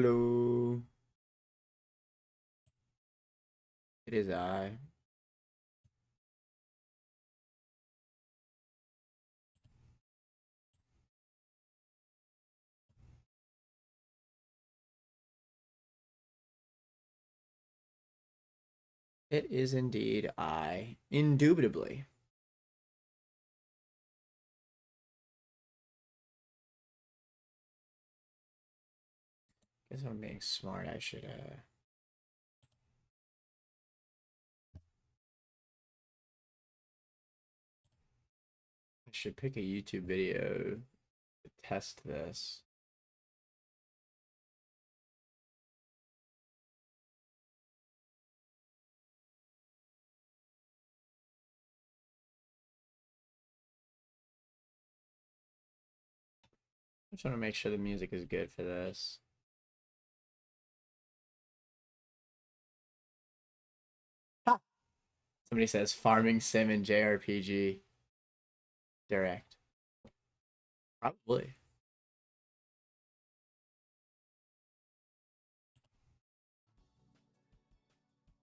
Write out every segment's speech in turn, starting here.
Hello. It is I. It is indeed I. Indubitably. Guess I'm being smart. I should pick a YouTube video to test this. I just want to make sure the music is good for this. Ha! Somebody says Farming Sim and JRPG. Direct. Probably.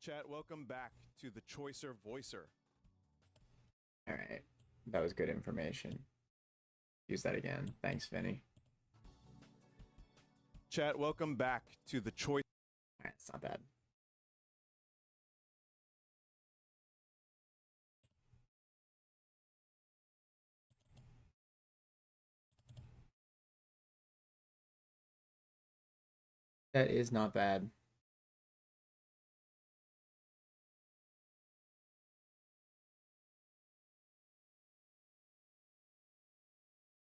Chat, welcome back to the Choicer Voicer. Alright. That was good information. Use that again. Thanks, Vinny. Chat, welcome back to the Choice. Alright, it's not bad. That is not bad.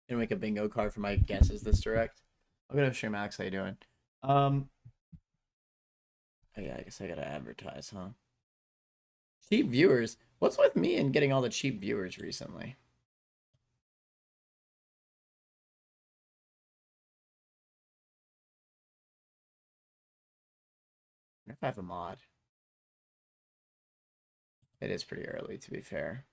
Gonna make a bingo card for my guesses this direct. I'm gonna stream Max. How you doing? Oh yeah, I guess I gotta advertise, huh? Cheap viewers. What's with me and getting all the cheap viewers recently? I wonder if I have a mod. It is pretty early, to be fair.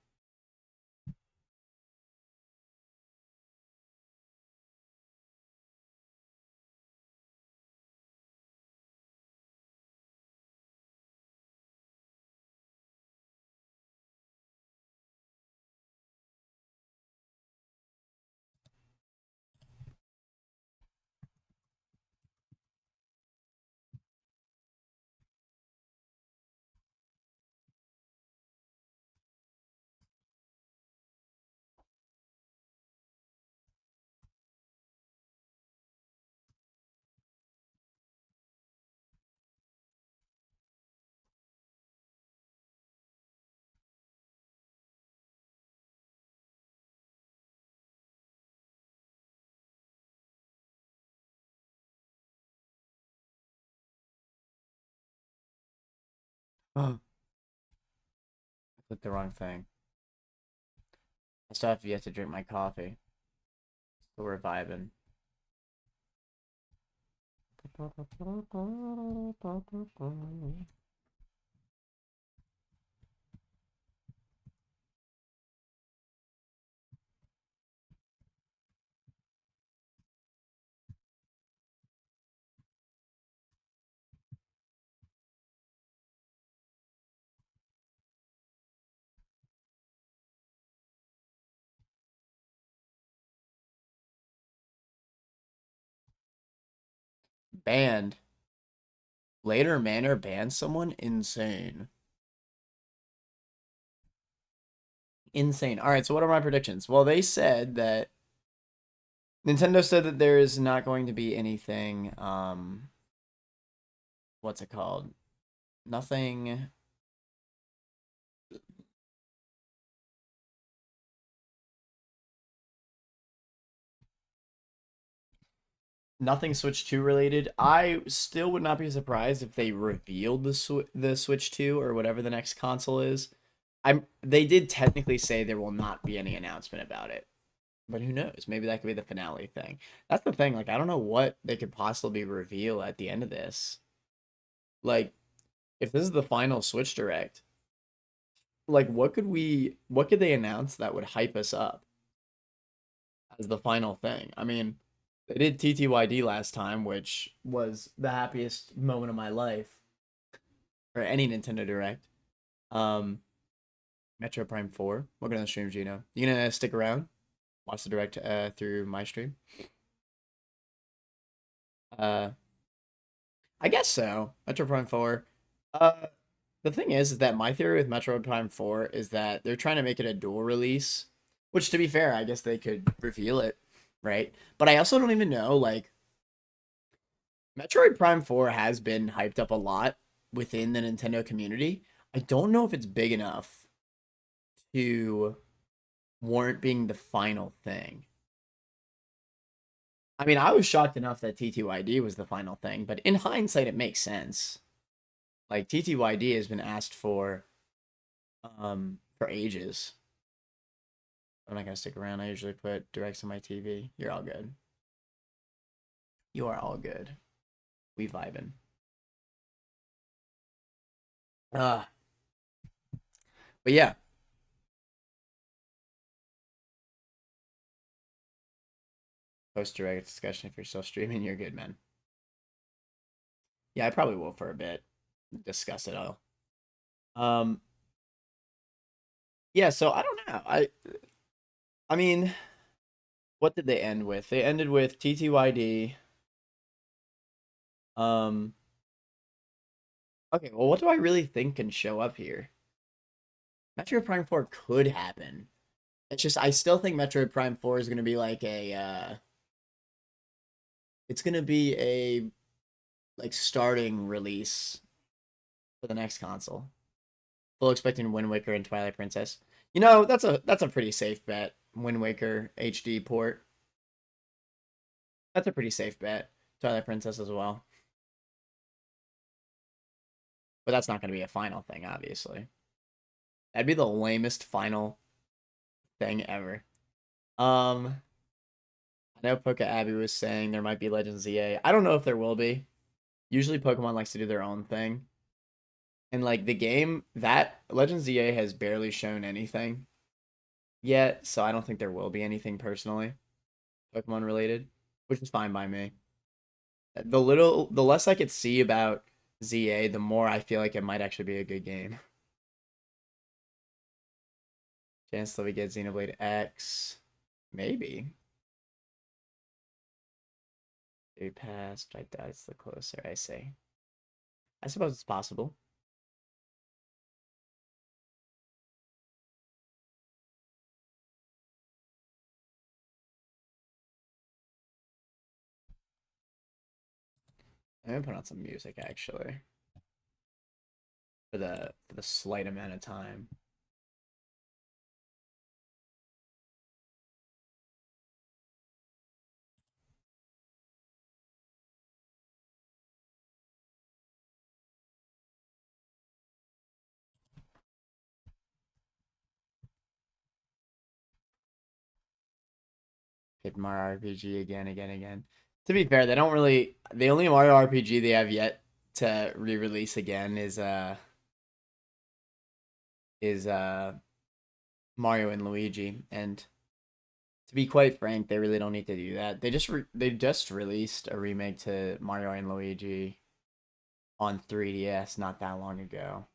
Oh, I clicked the wrong thing. I still have yet to drink my coffee. So we're vibing. Banned. Later Manor banned someone? Insane. Insane. Alright, so what are my predictions? Well, they said that Nintendo said that there is not going to be anything, what's it called? Nothing. Nothing Switch 2 related. I still would not be surprised if they revealed the Switch 2 or whatever the next console is. They did technically say there will not be any announcement about it. But who knows? Maybe that could be the finale thing. That's the thing. Like, I don't know what they could possibly reveal at the end of this. Like, if this is the final Switch Direct, like, what could they announce that would hype us up as the final thing? I mean, They did TTYD last time, which was the happiest moment of my life for any Nintendo Direct. Metro Prime 4. Welcome to the stream, Gino. You gonna stick around? Watch the Direct through my stream? I guess so. Metro Prime 4. The thing is that my theory with Metro Prime 4 is that they're trying to make it a dual release, which to be fair, I guess they could reveal it, right? But I also don't even know, like, Metroid Prime 4 has been hyped up a lot within the Nintendo community. I don't know if it's big enough to warrant being the final thing. I mean, I was shocked enough that TTYD was the final thing, but in hindsight, it makes sense. Like, TTYD has been asked for ages. I'm not gonna stick around. I usually put directs on my TV. You're all good. You are all good. We vibing. But yeah. Post direct discussion if you're still streaming, you're good, man. Yeah, I probably will for a bit. Discuss it all. Yeah, so I don't know. I mean, what did they end with? They ended with TTYD. Okay, well, what do I really think can show up here? Metroid Prime 4 could happen. It's just I still think Metroid Prime 4 is gonna be like a it's gonna be a like starting release for the next console. Full expecting Wind Waker and Twilight Princess. You know, that's a pretty safe bet. Wind Waker HD port. That's a pretty safe bet. Twilight Princess as well. But that's not going to be a final thing, obviously. That'd be the lamest final thing ever. I know Poke Abby was saying there might be Legends ZA. I don't know if there will be. Usually Pokemon likes to do their own thing. And like the game, that Legends ZA has barely shown anything yet, so I don't think there will be anything personally Pokemon related, which is fine by me. The less I could see about ZA, the more I feel like it might actually be a good game. Chance that we get Xenoblade X, maybe. Maybe passed. I doubt it's the closer. I say. I suppose it's possible. I'm gonna put on some music actually. For the slight amount of time. Hit Mario RPG again. To be fair, they don't really. The only Mario RPG they have yet to re-release again is Mario and Luigi, and to be quite frank, they really don't need to do that. They just released a remake to Mario and Luigi on 3DS not that long ago.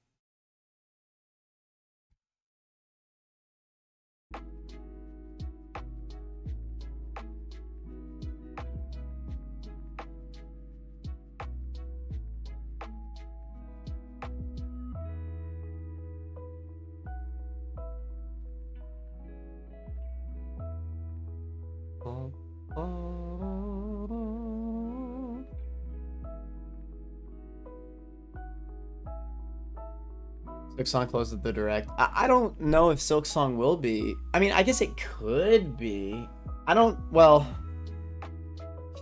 Silksong closes the direct. I don't know if Silksong will be. I mean, I guess it could be. I don't. Well,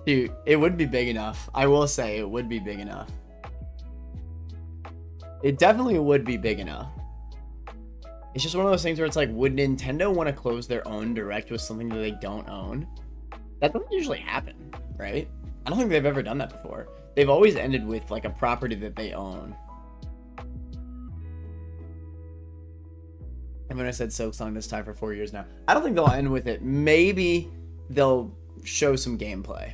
shoot, it would be big enough. I will say it would be big enough. It definitely would be big enough. It's just one of those things where it's like, would Nintendo want to close their own direct with something that they don't own? That doesn't usually happen, right? I don't think they've ever done that before. They've always ended with like a property that they own. And when I said Silksong this time for 4 years now, I don't think they'll end with it. Maybe they'll show some gameplay.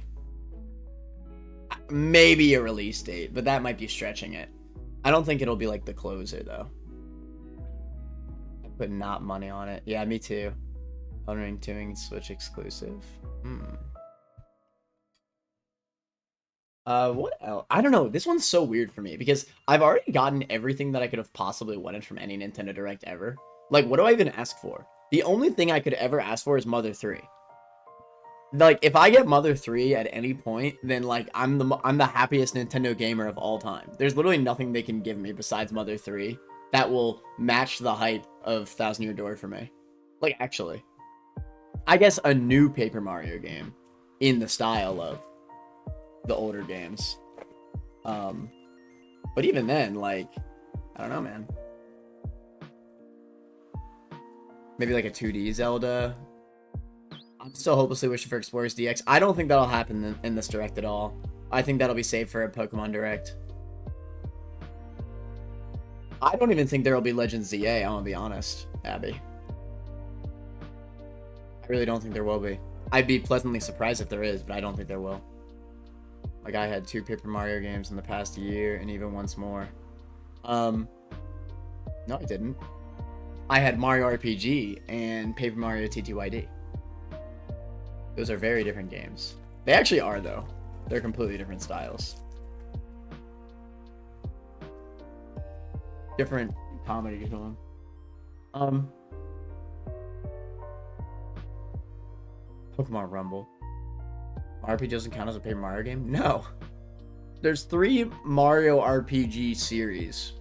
maybe a release date, but that might be stretching it. I don't think it'll be like the closer though. I put not money on it. Yeah, me too. Elden Ring doing Switch exclusive. What else? I don't know. This one's so weird for me because I've already gotten everything that I could have possibly wanted from any Nintendo Direct ever. Like, what do I even ask for? The only thing I could ever ask for is Mother 3. Like, if I get Mother 3 at any point, then like I'm the happiest Nintendo gamer of all time. There's literally nothing they can give me besides Mother 3 that will match the hype of Thousand Year Door for me. Like, actually, I guess a new Paper Mario game in the style of the older games. But even then, like, I don't know, man. Maybe like a 2D Zelda. I'm still hopelessly wishing for Explorers DX. I don't think that'll happen in this Direct at all. I think that'll be saved for a Pokemon Direct. I don't even think there will be Legends ZA, I'm gonna be honest, Abby. I really don't think there will be. I'd be pleasantly surprised if there is, but I don't think there will. Like, I had 2 Paper Mario games in the past year, and even once more. No, I didn't. I had Mario RPG and Paper Mario TTYD. Those are very different games. They actually are, though. They're completely different styles. Different comedy to them. Pokemon Rumble. RPG doesn't count as a Paper Mario game? No. There's 3 Mario RPG series.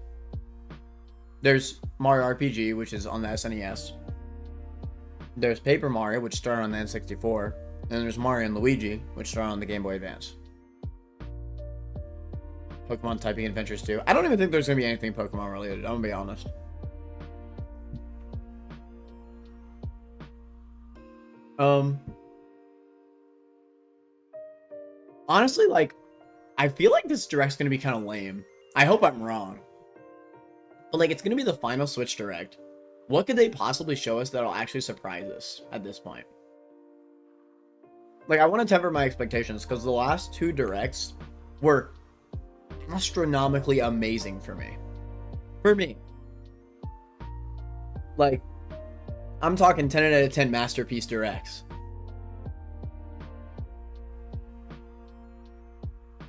There's Mario RPG, which is on the SNES. There's Paper Mario, which started on the N64. And then there's Mario and Luigi, which started on the Game Boy Advance. Pokemon Typing Adventures 2. I don't even think there's going to be anything Pokemon related, I'm going to be honest. Honestly, like, I feel like this Direct's going to be kind of lame. I hope I'm wrong. But, like, it's going to be the final Switch Direct. What could they possibly show us that'll actually surprise us at this point? Like, I want to temper my expectations because the last 2 Directs were astronomically amazing for me. Like, I'm talking 10 out of 10 masterpiece Directs.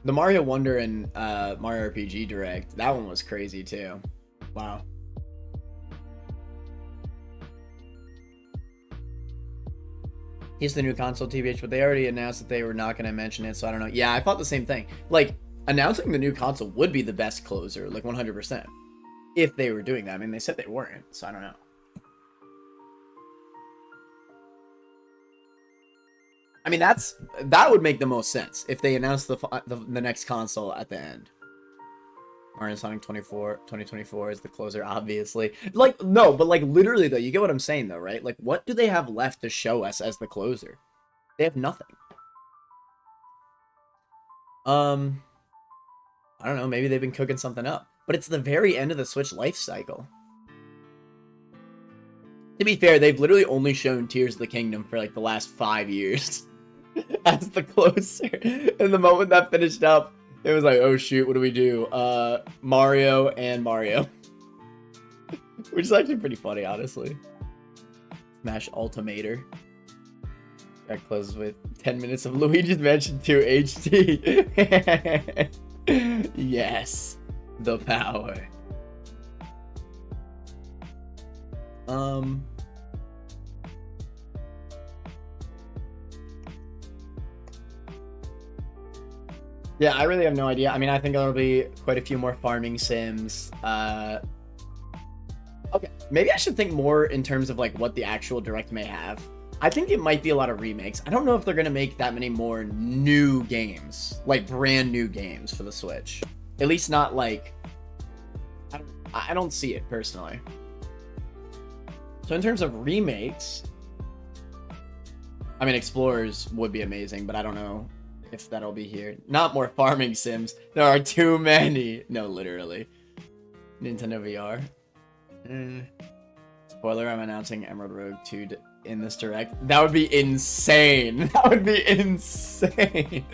The Mario Wonder and Mario RPG Direct, that one was crazy too. Wow. He's the new console, TBH, but they already announced that they were not going to mention it, so I don't know. Yeah, I thought the same thing. Like, announcing the new console would be the best closer, like 100%. If they were doing that. I mean, they said they weren't, so I don't know. I mean, that would make the most sense if they announced the next console at the end. Mario Sonic 2024 is the closer, obviously. Like, no, but like literally though, you get what I'm saying though, right? Like, what do they have left to show us as the closer? They have nothing. I don't know, maybe they've been cooking something up. But it's the very end of the Switch life cycle. To be fair, they've literally only shown Tears of the Kingdom for like the last 5 years. As the closer. And the moment that finished up, it was like, oh shoot, what do we do? Mario and Mario. Which is actually pretty funny, honestly. Smash Ultimator. That closes with 10 minutes of Luigi's Mansion 2 HD. Yes. The power. Yeah, I really have no idea. I mean, I think there'll be quite a few more farming sims. Okay, maybe I should think more in terms of like what the actual Direct may have. I think it might be a lot of remakes. I don't know if they're gonna make that many more new games, like brand new games for the Switch. At least not like, I don't see it personally. So in terms of remakes, I mean, Explorers would be amazing, but I don't know if that'll be here. Not more farming sims. There are too many. No, literally. Nintendo VR. Spoiler, I'm announcing Emerald Rogue 2 in this Direct. That would be insane. That would be insane.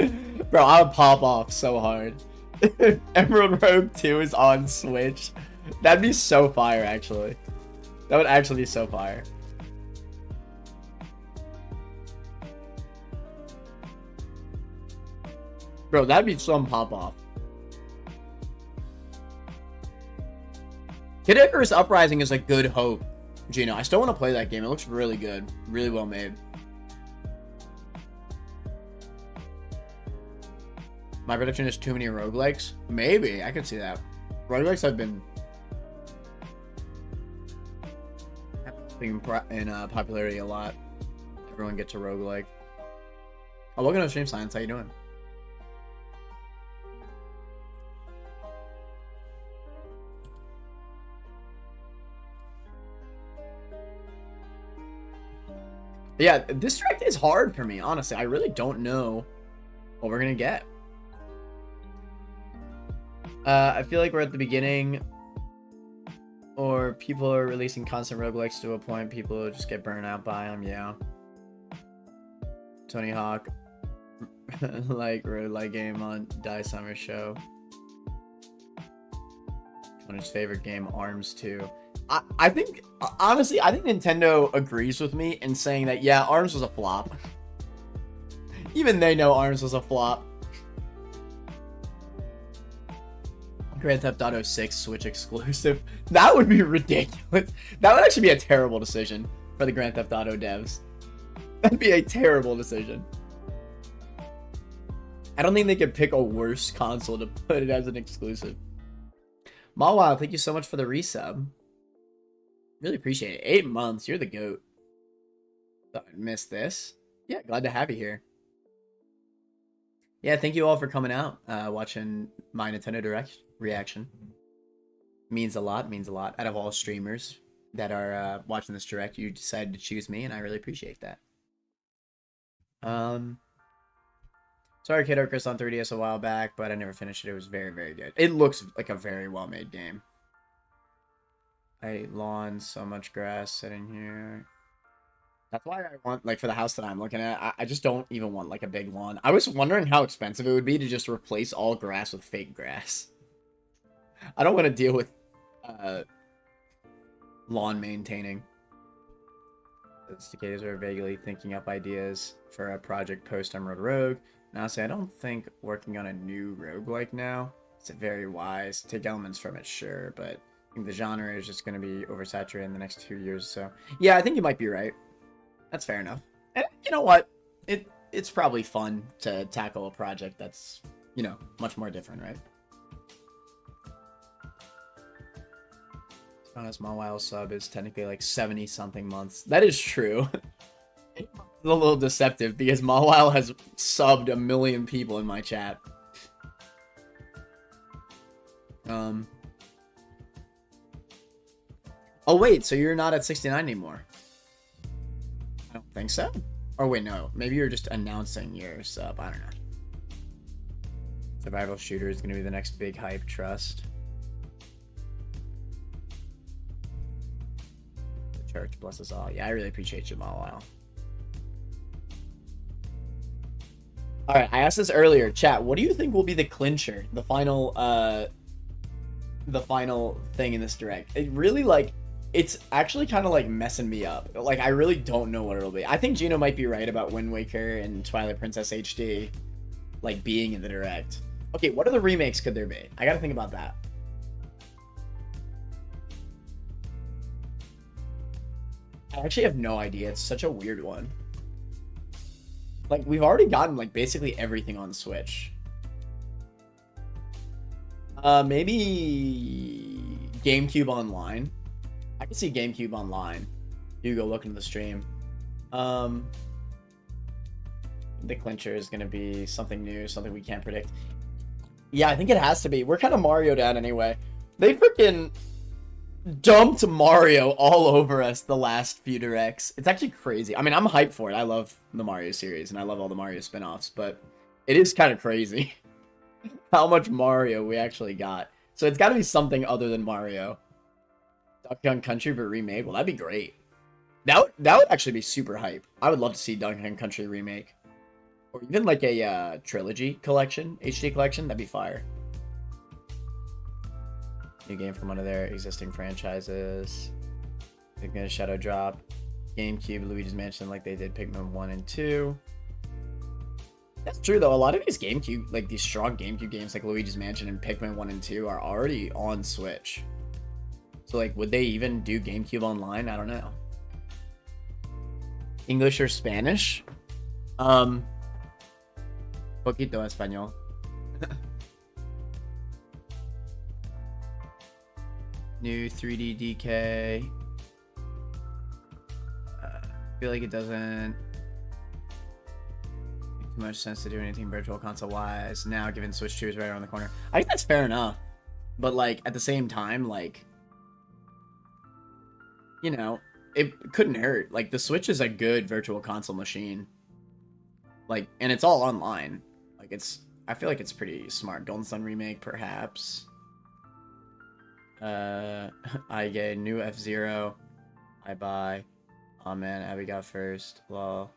Bro, I would pop off so hard. If Emerald Rogue 2 is on Switch, that'd be so fire, actually. That would actually be so fire. Bro, that'd be some pop off. Kid Icarus Uprising is a good hope, Gino. I still want to play that game. It looks really good. Really well made. My prediction is too many roguelikes. Maybe. I could see that. Roguelikes have been in popularity a lot. Everyone gets a roguelike. Oh, welcome to Stream Science. How you doing? Yeah, this direct is hard for me, honestly. I really don't know what we're gonna get. I feel like we're at the beginning, or people are releasing constant roguelikes to a point people will just get burnt out by them. Yeah. Tony Hawk, like roguelike game on Die Summer Show. Tony's favorite game, Arms 2. I think, honestly, I think Nintendo agrees with me in saying that, yeah, Arms was a flop. Even they know Arms was a flop. Grand Theft Auto 6 Switch exclusive. That would be ridiculous. That would actually be a terrible decision for the Grand Theft Auto devs. That'd be a terrible decision. I don't think they could pick a worse console to put it as an exclusive. Mawile, thank you so much for the resub. Really appreciate it. 8 months. You're the GOAT. Thought I'd miss this. Yeah, glad to have you here. Yeah, thank you all for coming out, watching my Nintendo Direct reaction. Means a lot, means a lot. Out of all streamers that are watching this Direct, you decided to choose me, and I really appreciate that. Sorry, Kid Icarus on 3DS a while back, but I never finished it. It was very, very good. It looks like a very well-made game. I hate lawns, so much grass sitting here. That's why I want, like, for the house that I'm looking at, I just don't even want, like, a big lawn. I was wondering how expensive it would be to just replace all grass with fake grass. I don't want to deal with lawn maintaining. The cicadas are vaguely thinking up ideas for a project post Emerald Rogue. And honestly, I don't think working on a new roguelike now is very wise. Take elements from it, sure, but I think the genre is just going to be oversaturated in the next 2 years or so. Yeah, I think you might be right. That's fair enough. And you know what? It's probably fun to tackle a project that's, you know, much more different, right? Honest, Mawile sub is technically like 70-something months. That is true. It's a little deceptive because Mawile has subbed 1 million people in my chat. Oh wait, so you're not at 69 anymore? I don't think so. Or wait, no. Maybe you're just announcing your sub. I don't know. Survival shooter is going to be the next big hype. Trust. The church bless us all. Yeah, I really appreciate you, Mawile. Alright, I asked this earlier. Chat, what do you think will be the clincher? The final thing in this direct? It really, like, it's actually kind of, like, messing me up. Like, I really don't know what it'll be. I think Gino might be right about Wind Waker and Twilight Princess HD, like, being in the direct. Okay, what other remakes could there be? I gotta think about that. I actually have no idea. It's such a weird one. Like, we've already gotten, like, basically everything on Switch. Maybe GameCube Online. I can see GameCube Online. You go look into the stream. The clincher is going to be something new, something we can't predict. Yeah, I think it has to be. We're kind of Mario'd out anyway. They freaking dumped Mario all over us the last few directs. It's actually crazy. I mean, I'm hyped for it. I love the Mario series, and I love all the Mario spin-offs, but it is kind of crazy how much Mario we actually got. So it's got to be something other than Mario. Donkey Kong Country but remade. Well, that'd be great. That would actually be super hype. I would love to see Donkey Kong Country remake. Or even like a trilogy collection, HD collection, that'd be fire. New game from one of their existing franchises. They're gonna shadow drop. GameCube, Luigi's Mansion, like they did Pikmin 1 and 2. That's true though. A lot of these GameCube, like these strong GameCube games like Luigi's Mansion and Pikmin 1 and 2 are already on Switch. So like, would they even do GameCube online? I don't know. English or Spanish? Poquito español. New 3D DK. I feel like it doesn't make too much sense to do anything virtual console wise now, given Switch 2 is right around the corner. I think that's fair enough, but like at the same time, like, you know, it couldn't hurt. Like the Switch is a good virtual console machine, like, and it's all online. Like I feel like it's pretty smart. Golden Sun remake, perhaps. I get a new F-Zero. I buy. Oh man, Abby got first. Lol.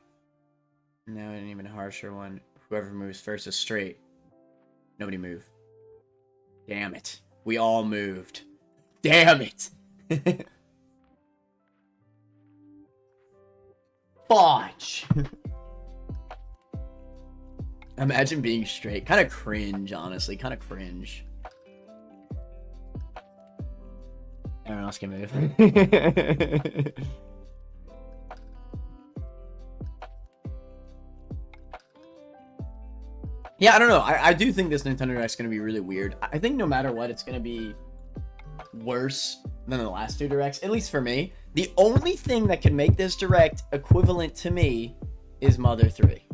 No, an even harsher one. Whoever moves first is straight. Nobody move. Damn it. We all moved. Damn it. Fudge. Imagine being straight. Kind of cringe, honestly. Kind of cringe. Everyone else can move. Yeah, I don't know. I do think this Nintendo Direct's going to be really weird. I think no matter what, it's going to be worse than the last two Directs, at least for me. The only thing that can make this Direct equivalent to me is Mother 3.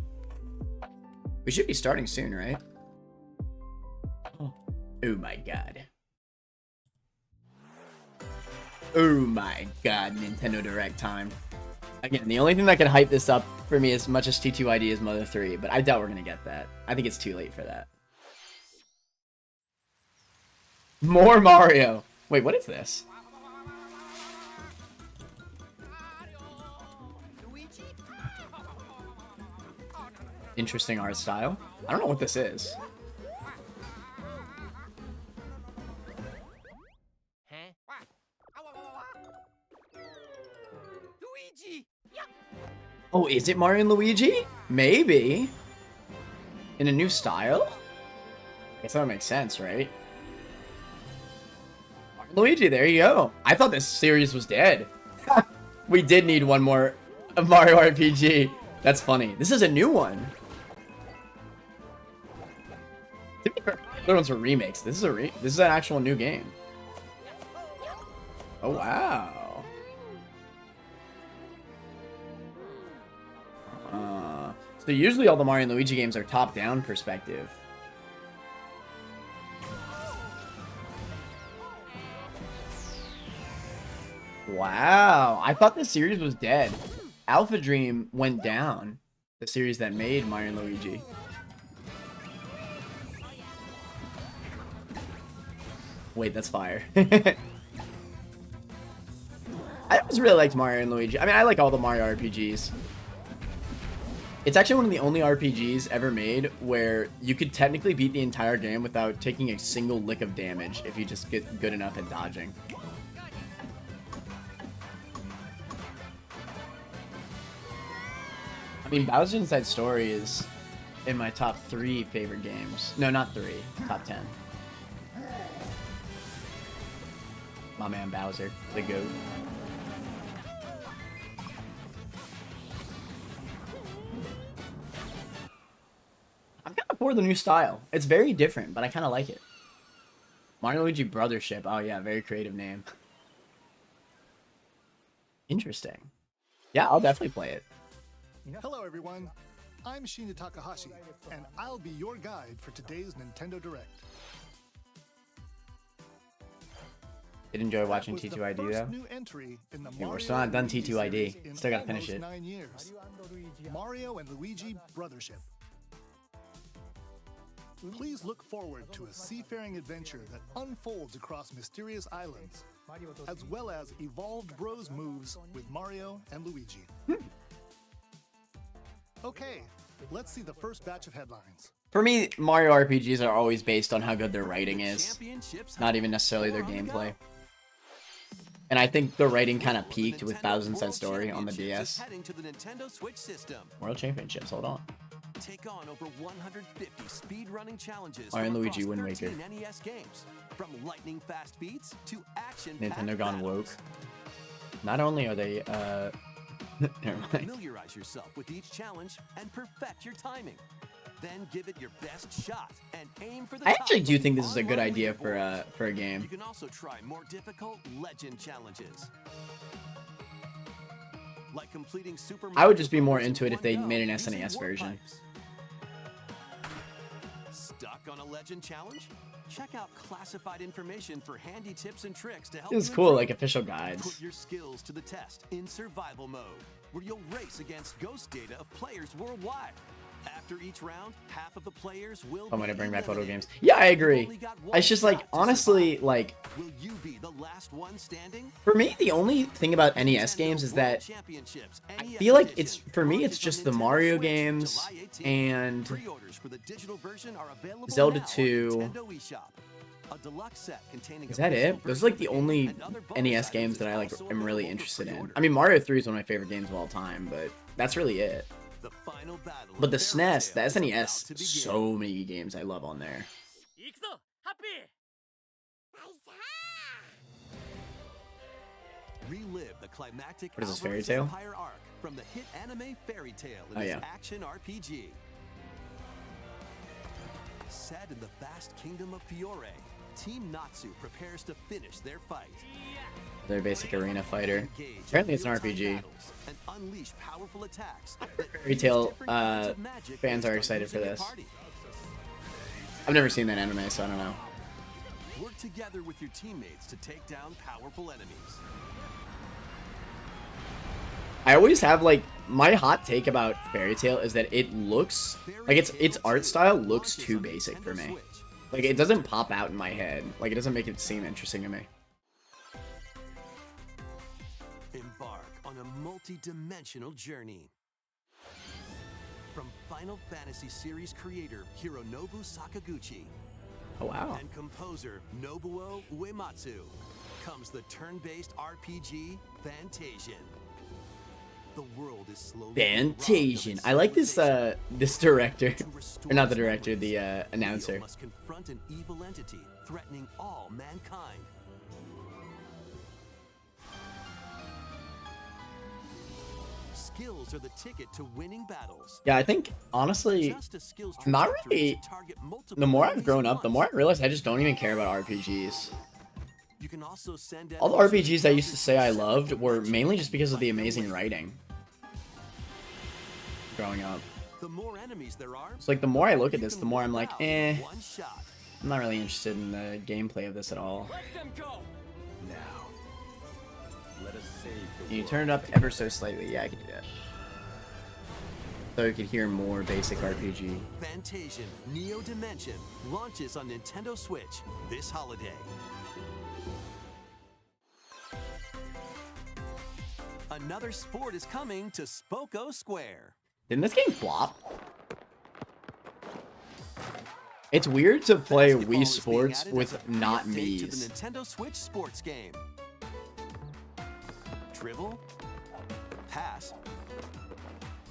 We should be starting soon, right? Oh my god. Oh my god, Nintendo Direct time. Again, the only thing that can hype this up for me as much as T2ID is Mother 3, but I doubt we're going to get that. I think it's too late for that. More Mario. Wait, what is this? Interesting art style. I don't know what this is. Oh, is it Mario and Luigi? Maybe. In a new style? I guess that would make sense, right? Mario and Luigi, there you go. I thought this series was dead. We did need one more Mario RPG. That's funny. This is a new one. To be fair, the other ones were remakes. This is an actual new game. Oh wow. So usually all the Mario and Luigi games are top-down perspective. Wow, I thought this series was dead. Alpha Dream went down. The series that made Mario and Luigi. Wait, that's fire. I always really liked Mario and Luigi. I mean, I like all the Mario RPGs. It's actually one of the only RPGs ever made where you could technically beat the entire game without taking a single lick of damage if you just get good enough at dodging. I mean, Bowser's Inside Story is in my top 3 favorite games. No, not 3. Top 10. My man Bowser, the GOAT. I'm kind of for the new style. It's very different, but I kind of like it. Mario Luigi Brothership. Oh yeah, very creative name. Interesting. Yeah, I'll definitely play it. Hello everyone, I'm Shinya Takahashi, and I'll be your guide for today's Nintendo Direct. Did enjoy watching T2ID though. Yeah, we're still not done T2ID. Still gotta finish it. 9 years. Mario and Luigi Brothership. Please look forward to a seafaring adventure that unfolds across mysterious islands, as well as evolved Bros moves with Mario and Luigi. Okay, Let's see the first batch of headlines. For me, Mario RPGs are always based on how good their writing is, Championships not even necessarily their More on the gameplay. go. And I think the writing kind of World peaked with Nintendo Thousand Cent World Story on the Championships is DS. heading to the Nintendo Switch system. World Championships, hold on. Take on over 150 speedrunning challenges Mario from and Luigi across Wind Waker. 13 NES games, from lightning fast feats to action Nintendo gone woke. Not only are they, never mind. Familiarize yourself with each challenge and perfect your timing. Then give it your best shot and aim for the I top actually of do the think this is a good online idea for leaderboard. a You game. can also try more difficult legend challenges. Like completing Super I would just be Mario more Bros. into it if they in one made an go using SNES warp version. pipes. Stuck on a legend challenge? Check out classified information for handy tips and tricks to help This is you cool, improve. like official guides. Put your skills to the test in survival mode, where you'll race against ghost data of players worldwide. After each round, half of the players will I'm be gonna bring back photo eliminated. games. Yeah, I You've agree. only got one It's just like, shot to honestly, survive. like, Will you be the last one standing? for me, the only thing about NES Nintendo games is World that Championships, I NES feel like edition it's, for me, it's launches on just the Nintendo Mario Switch games July 18th. and Pre-orders for the digital version are available Zelda now on 2. Nintendo eShop. A deluxe set containing Is that official it? Those are version like of the game only and other bonus NES items games is that I like also am really available for interested in. pre-order. I mean, Mario 3 is one of my favorite games of all time, but that's really it. The final battle But of the Fairy SNES, the Tail is about SNES, to begin. so many games I love on there. Relive the climactic What is this, Alvarez Fairy Tail? Empire arc from the hit anime Fairy Tail in Oh, this yeah. action RPG. Set in the vast kingdom of Fiore, Team Natsu prepares to finish their fight. Their basic arena fighter. Engage in Apparently it's an real-time RPG. battles and unleash powerful attacks that Fairy use Tail, different kinds of magic fans based are on excited who's for in your this. party. I've never seen that anime, so I don't know. Work together with your teammates to take down powerful enemies. I always have like my hot take about Fairy Tail is that it looks like its art style looks too basic for me. Like it doesn't pop out in my head. Like it doesn't make it seem interesting to me. Embark on a multi-dimensional journey. From Final Fantasy series creator Hironobu Sakaguchi Oh wow. and composer Nobuo Uematsu comes the turn-based RPG Fantasian. The world is slowly being robbed of Fantasian. its I like this civilization. this director. To restore Or not the its director, the memories, announcer. Leo must confront an evil entity threatening all mankind. Skills are the ticket to winning battles. Yeah, I think honestly, Just a skills not trajectory really. to target multiple The more I've enemies grown at up, the once. more I realize I just don't even care about RPGs. You can also send All the enemies RPGs I used to say I separate loved were dimensions mainly just because of the fight their amazing way. writing. Growing up. The more enemies there are, So like the more I look at you this, can the more I'm wipe like, out eh, in one shot. I'm not really interested in the gameplay of this at all. Now, let us save the Can you world. turn it up ever so slightly? Yeah, I can do that. So you could hear more basic RPG. Fantasian Neo Dimension launches on Nintendo Switch this holiday. Another sport is coming to Spoko Square. Didn't this game flop? It's weird to play Basketball Wii is being Sports added with as a free not update to the Mii's. Nintendo Switch sports game. Dribble, pass,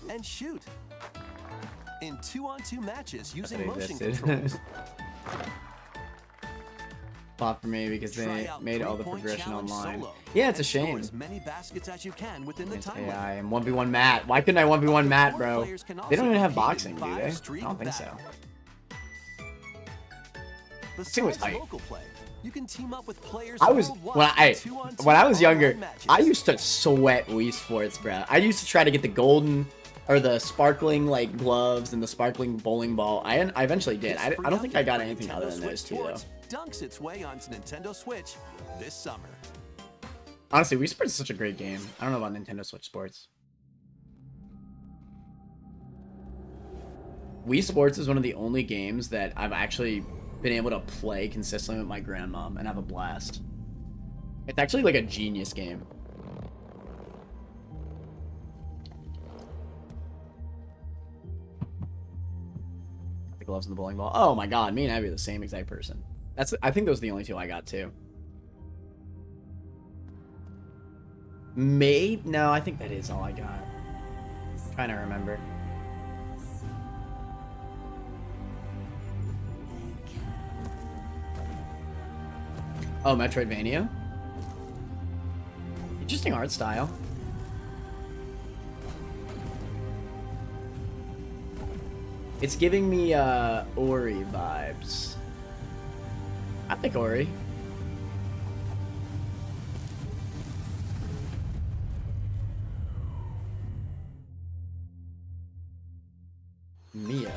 and shoot. In 2-on-2 matches using That motion existed. controls. Flop for me because Try they out made all the three-point progression challenge online. solo Yeah, it's a and score shame. as many baskets as you can within the It's time limit. AI and 1v1 Matt. Why couldn't I 1v1 Matt, Four bro? players can They don't also even have compete in boxing, do they? I 5-streak don't think so. battle. Boxing was Besides hype. local play, you can team up with players I was worldwide when I in 2-on-2 when I was younger, online matches. I used to sweat Wii Sports, bro. I used to try to get the golden or the sparkling like gloves and the sparkling bowling ball. I eventually did. This I free don't think I update got for anything Nintendo other than Switch those two though. Sports dunks its way onto Nintendo Switch this summer. Honestly, Wii Sports is such a great game. I don't know about Nintendo Switch Sports. Wii Sports is one of the only games that I've actually been able to play consistently with my grandmom and have a blast. It's actually like a genius game. The gloves and the bowling ball. Oh my god, me and Abby are the same exact person. I think those are the only two I got too. No, I think that is all I got. Trying to remember. Oh, Metroidvania? Interesting art style. It's giving me Ori vibes. I like Ori. Mio.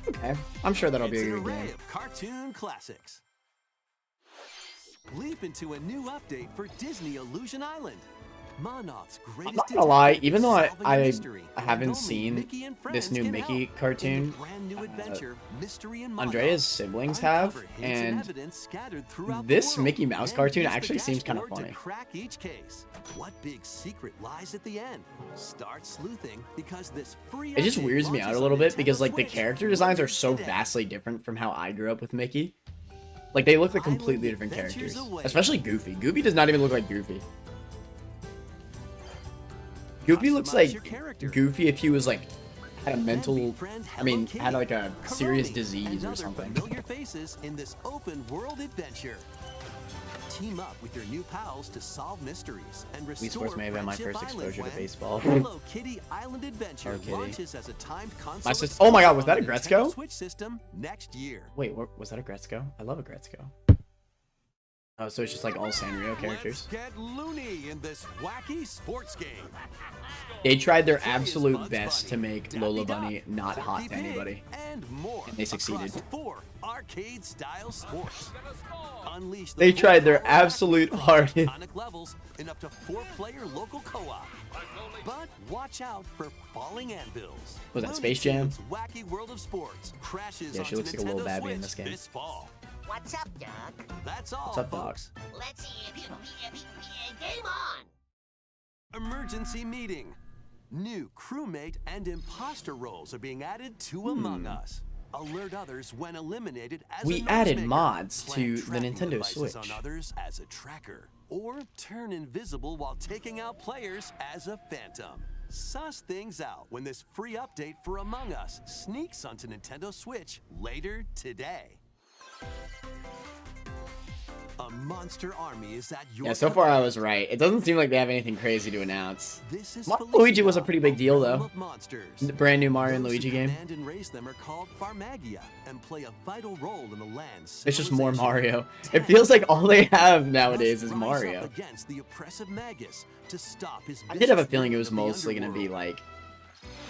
Okay, I'm sure that'll be a It's good an array game. of cartoon classics. Leap into a new update for Disney Illusion Island. Monarch's I'm greatest not gonna lie, detective even though solving a I mystery, haven't and only seen Mickey and this friends new can Mickey help. cartoon, In the brand new adventure, Mystery and Andrea's Monarch, siblings have, uncover hints and evidence scattered throughout the this world, Mickey Mouse then cartoon use the actually seems kind of dashboard funny. to crack each case. What big secret lies at the end? Start sleuthing because this free It just update weirds me out launches a little on bit Nintendo because like the Switch character designs are later so today. vastly different from how I grew up with Mickey. Like they look like completely Island different adventures characters. await. Especially Goofy. Goofy does not even look like Goofy. Goofy looks Customize like your character. Goofy if he was like had a Then mental, befriend I mean, Hello had like a Kitty, serious Karoni, disease and or other something. familiar faces in this open world adventure. Team up with your new pals to solve mysteries and Wii restore Sports may have been my Friendship first Island exposure to when baseball. Hello Kitty Island Adventure Hello Kitty. launches as a timed console. sister- oh my God, was exclusive that a on the Nintendo Gretzko? Switch system next year. Wait, was that a Gretzko? I love a Gretzko. Oh, so it's just like all Sanrio characters. Let's get loony in this wacky sports game. They tried their Play as absolute Bugs best to Bunny, make Daffy Lola Duck, Bunny not Porky hot to Pig, anybody. and more. And they succeeded. Across 4 arcade-style sports. Unleash the They tried their full power of absolute across hardest. iconic levels in up to 4-player local co-op. But watch out for falling anvils. Was that Looney Space Jam? Tunes' Wacky World of Sports crashes Yeah, she onto looks like a little Nintendo babby in Switch this game. this fall. What's up, Doc? That's all, What's up, Doc? folks. Let's see if game on. Emergency meeting. New crewmate and imposter roles are being added to Among Us. Alert others when eliminated as We a added noisemaker. mods Plant to the tracking Nintendo devices Switch. on others as a tracker, or turn invisible while taking out players as a phantom. Suss things out when this free update for Among Us sneaks onto Nintendo Switch later today. A monster army is at your Yeah, so far I command. was right. It doesn't seem like they have anything crazy to announce. This is Mario and Luigi was a Felicia, pretty big deal, realm though. of monsters. The brand new Mario and Those Luigi who game. command and raise them are called Farmagia and play a vital role in the land's It's just more civilization. Mario. It feels like all they have Must nowadays is rise up Mario. against the oppressive Magus to stop his I did have a vicious feeling it reign was of the mostly going to be underworld. like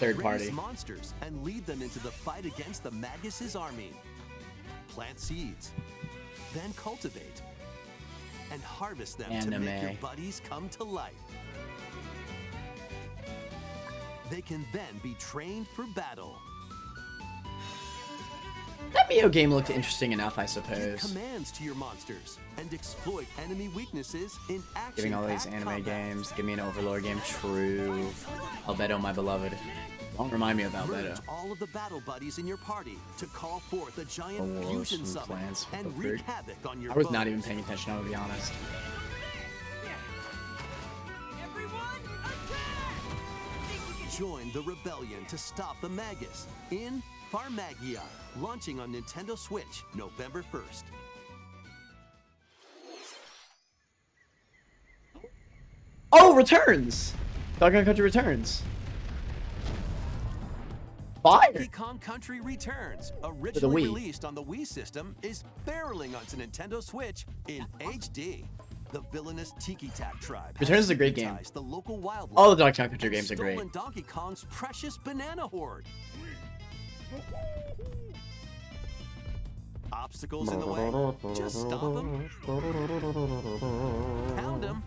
third Raise party. monsters and lead them into the fight against the Magus' army. Plant seeds, then cultivate, and harvest them to make your Anime. buddies come to life. They can then be trained for battle. That Mio game looked interesting enough, I Give suppose. commands to your monsters and exploit enemy weaknesses in action. Giving all these anime games. Give me an Overlord game. True. Albedo, my beloved. Don't remind me of Merge Albedo. all of the battle buddies in your party to call forth a giant Oh, fusion some summon plants, what and the wreak frick? havoc on your I was not foes. even paying attention, I'll be honest. Join the rebellion to stop the Magus in Farmagia, launching on Nintendo Switch November 1st. Oh, Returns! Donkey Kong Country Returns. Fire! Donkey Kong Country Returns, originally Wii. released on the Wii system, is barreling onto Nintendo Switch in HD. The villainous Tiki Tak tribe has Returns is a great game. hypnotized the local wildlife All the Donkey Kong Country and games are great. stolen Donkey Kong's precious banana hoard. Obstacles in the way? Just stop them. Pound them.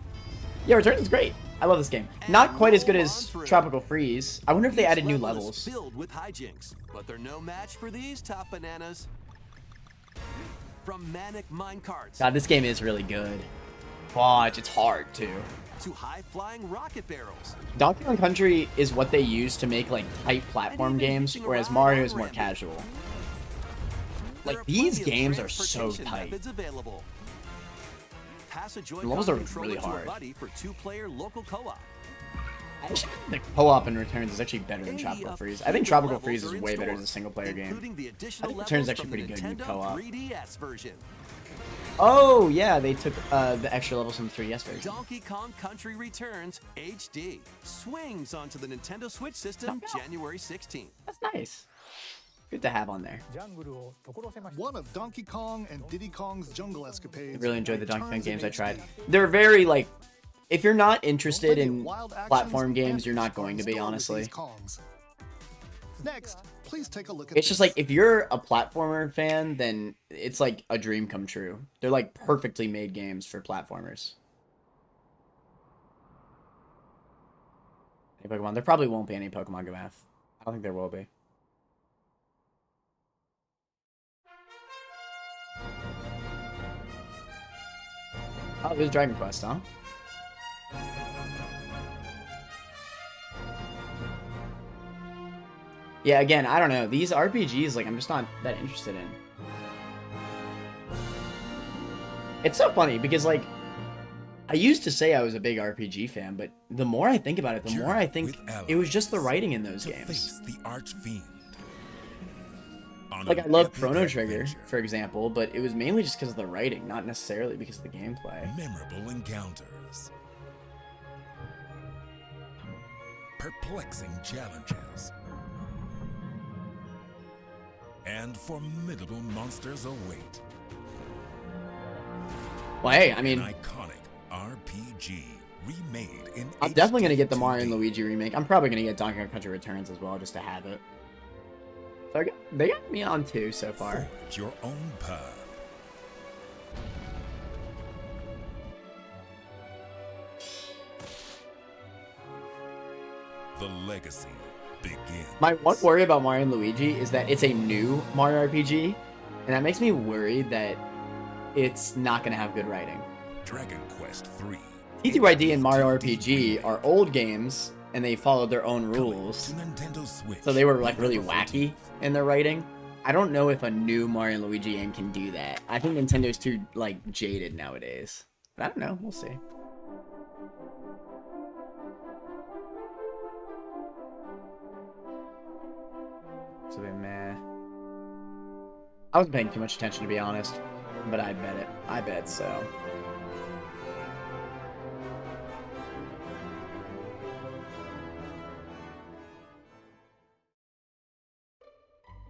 Yeah, Returns is great. I love this game. Not quite as good roll as on through. Tropical Freeze. I wonder if they Each added new level is levels. filled with hijinks, but they're no match for these top bananas. From manic minecarts God, this game is really good. Watch, it's hard too. to high-flying rocket barrels. Donkey Kong Country is what they use to make like tight platform even games, hitching a whereas ride Mario on is more Rambo. casual. There Like, are these plenty of games are so transportation tight. methods available. Pass a Joy-Con levels are controller really to a hard. buddy for 2-player local co-op. The co-op in Returns is actually better than 80 Tropical of Freeze. I think Kingdom Tropical levels Freeze are is in way better store, as a single-player game. including the additional I think Returns is levels actually from the pretty good in Nintendo co-op. 3DS version. Oh, yeah, they took the extra levels from the 3DS version. Donkey Kong Country Returns HD swings onto the Nintendo Switch system January 16th. That's nice. Good to have on there. ジャングルを所狭しと One of Donkey Kong and Diddy Kong's jungle I escapades. really enjoyed the Donkey Kong returns in games I HD. tried. They're very, like, if you're not interested Plenty of in wild actions platform games, and you're not action going to in be, store with honestly. these Kongs. Next, please take a look at It's just this. like, if you're a platformer fan, then it's like a dream come true. They're like perfectly made games for platformers. Any Pokemon? There probably won't be any Pokemon Go Math. I don't think there will be. Oh, there's Dragon Quest, huh? Yeah, again, I don't know. These RPGs, like, I'm just not that interested in. It's so funny because, like, I used to say I was a big RPG fan, but the more I think about it, the more I think it was just the writing in those games. Face the Archfiend. On Like, I an love epic Chrono Trigger, adventure, for example, but it was mainly just because of the writing, not necessarily because of the gameplay. memorable encounters, perplexing challenges, and formidable monsters await. Well, hey, I An mean, iconic RPG remade in I'm definitely going to get the HD2D. Mario and Luigi remake. I'm probably going to get Donkey Kong Country Returns as well, just to have it. So they got me on 2 so far. Forge your own path. The legacy begins. My one worry about Mario and Luigi is that it's a new Mario RPG, and that makes me worried that it's not going to have good writing. Dragon Quest III. TTYD and Mario RPG are old games, and they followed their own rules, To Nintendo Switch. so they were like really November wacky 14th. in their writing. I don't know if a new Mario and Luigi game can do that. I think Nintendo's too like jaded nowadays. But I don't know. We'll see. It's a bit meh. I wasn't paying too much attention, to be honest, but I bet it. I bet so.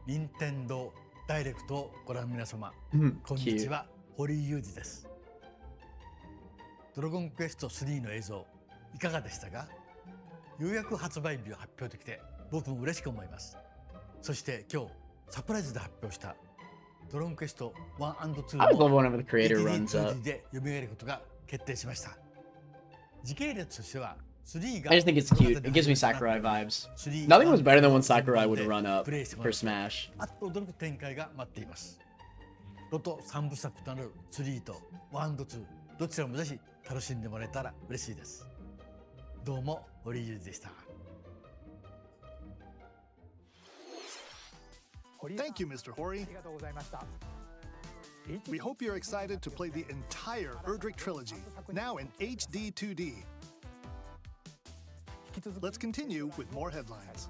任天堂ダイレクトをご覧の皆様、 Hmm, こんに cute. ちは、堀井裕二です。ドラゴンクエスト3の映像、いかがでしたか？ようやく発売日を発表できて、僕も嬉しく思います。そして今日、サプライズで発表したドラゴンクエスト 1&2 I would love も whenever the creator runs up. 2D で蘇ることが決定しました。時系列としては、3が I just think it's cute. It gives me Sakurai vibes. Nothing was better than when Sakurai would run up for Smash. あっと驚く展開が待っています。ロト3部作となる3と1&2どちらもぜひ楽しんでもらえたら嬉しいです。どうも堀井裕二でした。 Thank you, Mr. Hori. ありがとうございました。 We hope you're excited to play the entire Erdrick trilogy, now in HD 2D. Let's continue with more headlines.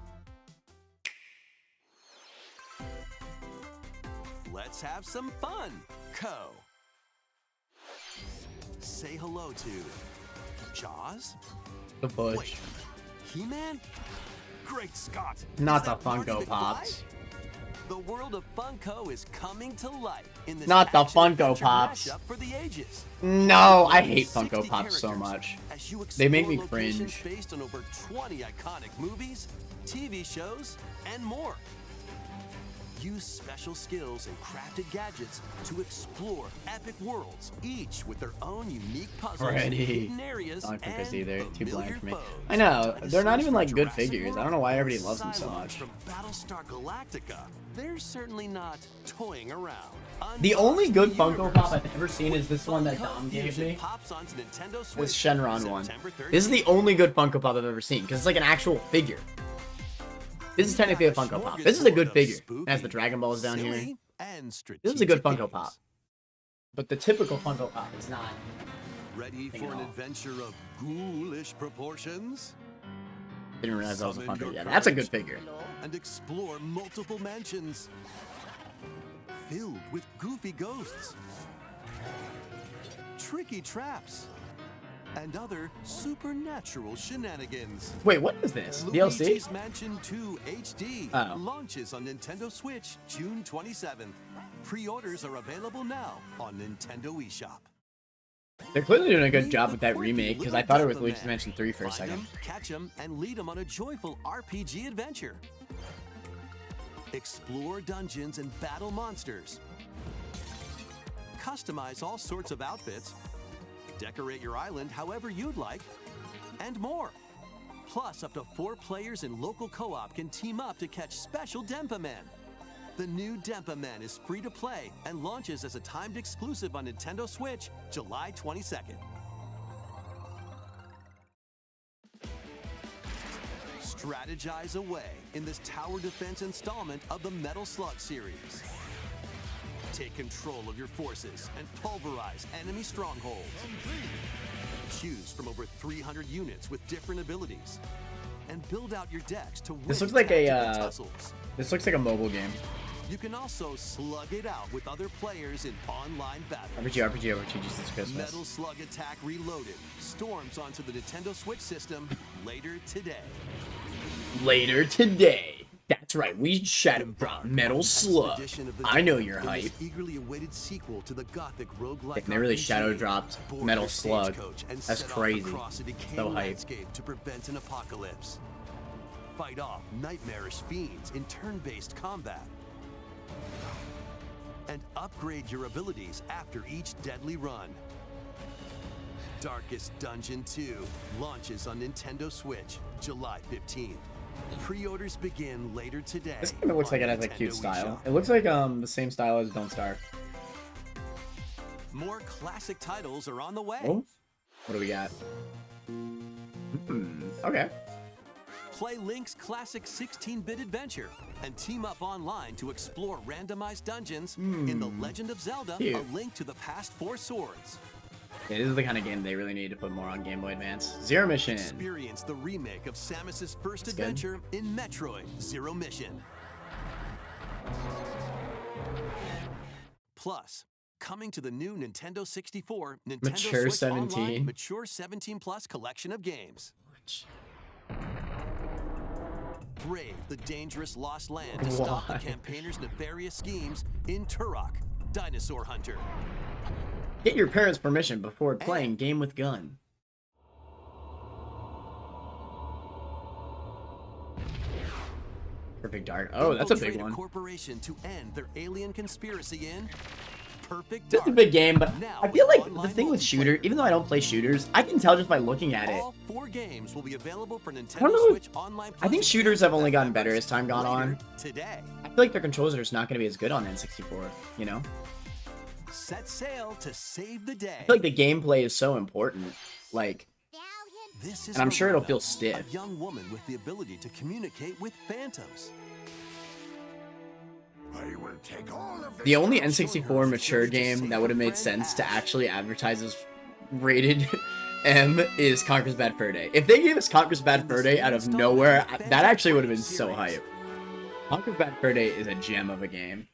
Let's have some fun, Co. Say hello to Jaws? The Wait, Bush. He-Man? Great Scott! Not Is the that Marty Funko McFly? Pops. The world of Funko is coming to life in this Not the action-adventure Funko Pops. mashup for the ages. No, I hate 60 Funko Pops so characters much. as you They make me explore locations cringe. based on over 20 iconic movies, TV shows, and more. Use special skills and crafted gadgets to explore epic worlds, each with their own unique puzzles, Already. hidden areas, Not and because either. Too bland familiar for me. foes. I know. They're not Dinosaurs even like from good Jurassic figures. I World, don't know why everybody loves them so Cylons much. from Battlestar Galactica. They're certainly not toying around. The only good Unbox the Funko Pop universe I've ever seen is this one that Funko Dom gave Fusion me. pops onto Nintendo This Switch Shenron one. September This is 13th. the only good Funko Pop I've ever seen because it's like an actual figure. This is technically a Funko Pop. This is a good figure. It has the Dragon Balls down here. Silly and strategic This is a good Funko games. Pop. But the typical Funko Pop is not. Ready Thing for at an all. adventure of ghoulish proportions? Didn't realize that was a Summon Funko. your Yeah, that's a good courage figure. and explore multiple mansions filled with goofy ghosts, tricky traps, and other supernatural shenanigans. Wait, what is this? DLC? Luigi's Mansion 2 HD Oh. launches on Nintendo Switch June 27th. Pre-orders are available now on Nintendo eShop. They're clearly doing a good Meet job the with that quirky remake because little I thought it was Delta Luigi's Man. Mansion 3 for a Find second. 'em, catch 'em, and lead 'em on a joyful RPG adventure. Explore dungeons and battle monsters. Customize all sorts of outfits. Decorate your island however you'd like, and more. Plus, up to 4 players in local co-op can team up to catch special Denpa Men. The new Denpa Men is free to play and launches as a timed exclusive on Nintendo Switch July 22nd. Strategize away in this tower defense installment of the Metal Slug series. Take control of your forces and pulverize enemy strongholds. Choose from over 300 units with different abilities. And build out your decks to win This looks like a, tactical tussles. This looks like a mobile game. You can also slug it out with other players in online battles. RPG, Jesus Christmas. Metal Slug Attack Reloaded storms onto the Nintendo Switch system later today. Later today. That's right, we Shadow Drop Metal Slug. Edition of the I know game you're in this hype. eagerly awaited sequel to the gothic roguelike Like, they really RPG. shadow dropped Board Metal your Slug. stagecoach and That's set off crazy. across a decaying So hype. landscape to prevent an apocalypse. Fight off nightmarish fiends in turn-based combat. And upgrade your abilities after each deadly run. Darkest Dungeon 2 launches on Nintendo Switch July 15th. Pre-orders begin later today. This kind of looks like it on has a cute Nintendo style. eShop. It looks like the same style as Don't Starve. More classic titles are on the way. Oh, what do we got? Okay. Play Link's classic 16-bit adventure and team up online to explore randomized dungeons in The Legend of Zelda: Cute. A Link to the Past 4 Swords. Yeah, this is the kind of game they really need to put more on Game Boy Advance. Zero Mission. Experience the remake of Samus's first That's good. adventure in Metroid Zero Mission. Plus, coming to the new Nintendo 64, Nintendo Mature Switch 17. Online Mature 17 Plus collection of games. Brave the dangerous lost land to stop the Why? campaigners' nefarious schemes in Turok, Dinosaur Hunter. Get your parents' permission before playing Game with Gun. Perfect Dark. Oh, that's a big Infiltrate one. Corporation to end their alien conspiracy in Perfect This is a Dark. big game, but Now I feel with like the online thing with shooter, multiplayer. even though I don't play shooters, I can tell just by looking at it. All 4 games will be available for don't Nintendo know. Switch Online. I think Plus shooters have only gotten members better as time gone on. later Today, I feel like their controls are just not going to be as good on N64, you know? set sail to save the day. I feel like the gameplay is so important. Like, This is and I'm sure it'll Marona, feel stiff. A young woman with the ability to communicate with phantoms. I will take all of the only Showing her N64 she mature chose to game save that would have her made friend sense to Ash. actually advertise as rated M is Conker's Bad Fur Day. If they gave us Conker's Bad Fur Day out of nowhere, that actually would have been so hype. Conker's Bad Fur Day is a gem of a game.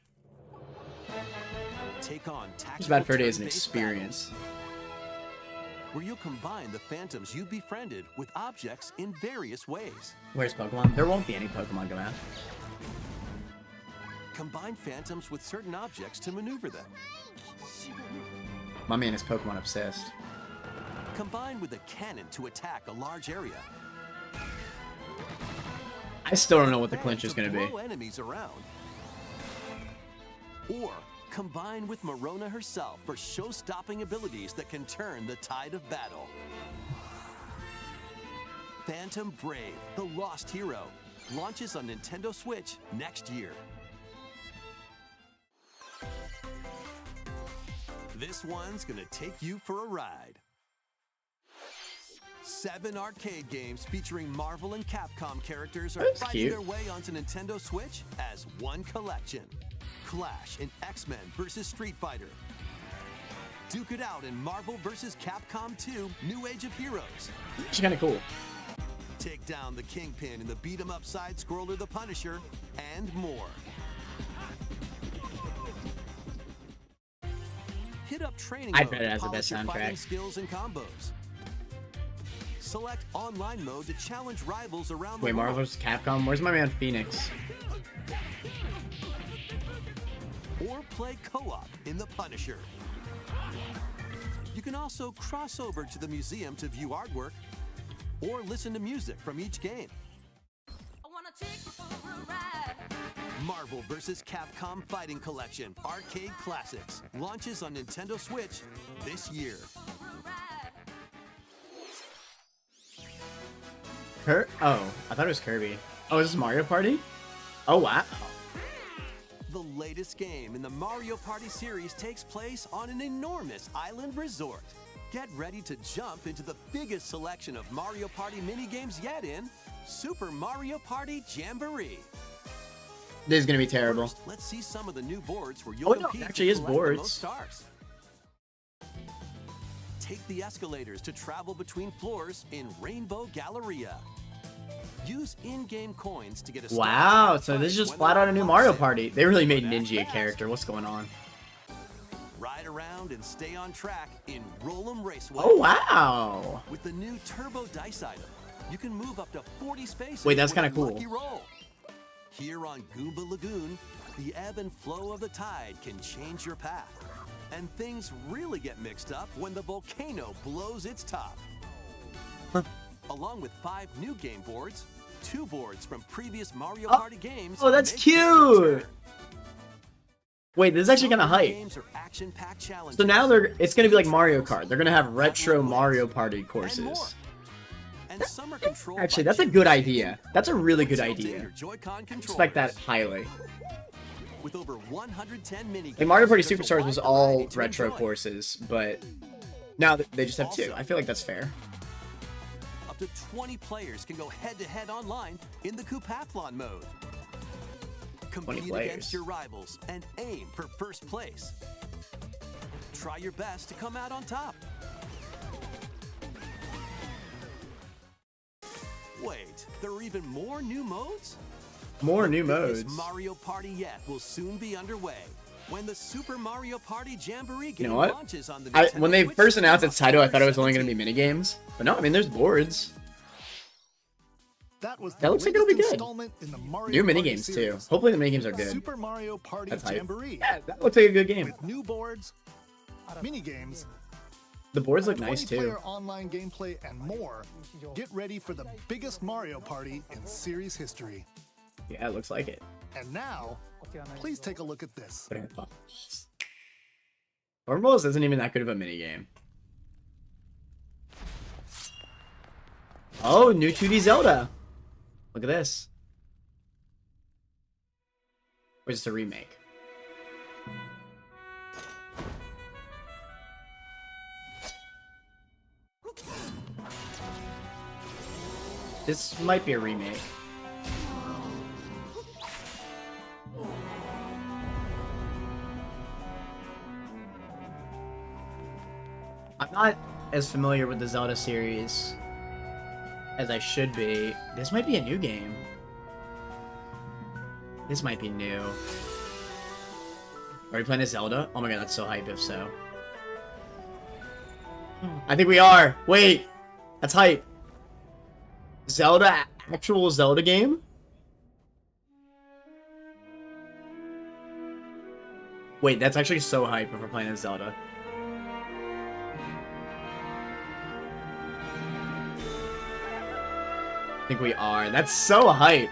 Take on Conker's tactical Bad Fur Day is an turn-based experience. battles, where you'll combine the phantoms you befriended with objects in various ways. Where's Pokemon? There won't be any Pokemon come out. Combine phantoms with certain objects to maneuver them. My man is Pokemon obsessed. Combine with a cannon to attack a large area. I still don't know what the And clinch is going to be. blow enemies around. Or combine with Marona herself for show-stopping abilities that can turn the tide of battle. Phantom Brave, the Lost Hero, launches on Nintendo Switch next year. This one's gonna take you for a ride. 7 arcade games featuring Marvel and Capcom characters are That's fighting cute. their way onto Nintendo Switch as one collection. Clash in X-Men vs. Street Fighter. Duke it out in Marvel vs. Capcom 2 New Age of Heroes. It's kind of cool. Take down the Kingpin in the beat-em-up side-scroller The Punisher, and more. Hit up training I mode bet it to has the polish best your fighting soundtrack. skills and combos. Select online mode to challenge rivals around the Wait, world. Marvel vs. Capcom? Where's my man Phoenix? Or play co-op in The Punisher. You can also cross over to the museum to view artwork or listen to music from each game. Marvel vs. Capcom Fighting Collection Arcade Classics launches on Nintendo Switch this year. Oh, I thought it was Kirby. Oh, is this Mario Party? Oh, wow. The latest game in the Mario Party series takes place on an enormous island resort. Get ready to jump into the biggest selection of Mario Party minigames yet in Super Mario Party Jamboree. This is gonna be terrible. First, let's see some of the new boards where you'll Oh, no, compete it actually to is collect the most boards. stars. Take the escalators to travel between floors in Rainbow Galleria. Use in-game coins to get a star Wow, and so this is prize just when flat they're out a new on Mario sale. Party. They really made Ninja a character. What's going on? Ride around and stay on track in Roll'em Raceway. Oh, wow. With the new Turbo Dice item, you can move up to 40 spaces. Wait, that's with a kinda cool. lucky roll. Here on Goomba Lagoon, the ebb and flow of the tide can change your path. And things really get mixed up when the volcano blows its top. Along with 5 new game boards, 2 boards from previous Mario Party games. Oh, that's make their cute. return. Wait, this is actually kind of Some of the hype. games are action-packed challenges, So now it's gonna be like Mario speed Kart. They're gonna have trials, retro level Mario wins, Party and courses. more. And some are controlled Actually, by that's a chip good shapes. idea. That's a really good Tilt in idea. your Joy-Con Respect that controllers. highly. With over 110 mini Like Mario Party there's a Superstars was wide all variety to retro enjoy. courses, but now they just have 2. I feel like that's fair. Up to 20 players can go head-to-head online in the Coupathlon mode. 20 Compete players. against your rivals and aim for first place. Try your best to come out on top. Wait, there are even more new modes? More The new biggest modes. Mario Party yet will soon be underway when the Super Mario Party Jamboree game You know what? launches on the When Nintendo they Switch first announced on its title, I thought it was only October gonna be mini games. But no, I mean there's boards. That was That the looks like it'll be latest good. installment in the Mario New mini Party games too. series, Hopefully the mini games are good. Super Mario Party That's hype. Jamboree. Yeah, that looks like a good game. With new boards, mini games, The boards look nice too. 20-player online gameplay, and more. Get ready for the biggest Mario Party in series history. Yeah, it looks like it. And now, please take a look at this. Burmballs isn't even that good of a mini game. Oh, new 2D Zelda. Look at this. Or is this a remake? This might be a remake. I'm not as familiar with the Zelda series as I should be. This might be a new game. This might be new. Are we playing a Zelda? Oh my god, that's so hype if so. I think we are. Wait, that's hype. Zelda, actual Zelda game? Wait, that's actually so hype if we're playing as Zelda. I think we are. That's so hype.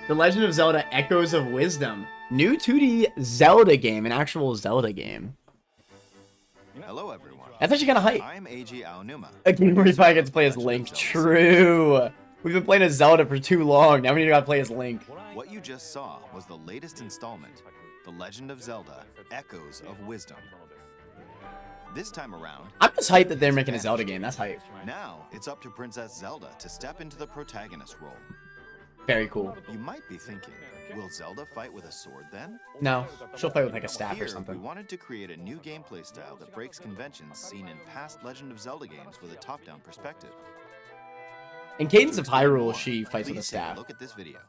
The Legend of Zelda Echoes of Wisdom. New 2D Zelda game, an actual Zelda game. Hello, everyone. That's actually kind of hype. I'm Eiji Aonuma. A game where you probably get to play as Link. True. We've been playing as Zelda for too long. Now we gotta play as Link. What you just saw was the latest installment, The Legend of Zelda Echoes of Wisdom. This time around, I'm just hyped that they're making a Zelda game. That's hype. now it's up to Princess Zelda to step into the protagonist role. Very cool. You might be thinking, Will Zelda fight with a sword then? No, she'll fight with like a staff Here, or we something. wanted to create a new gameplay style that breaks conventions seen in past Legend of Zelda games with a top-down perspective. In Cadence of To explain Hyrule, more, she fights with a please take staff. Look at this video.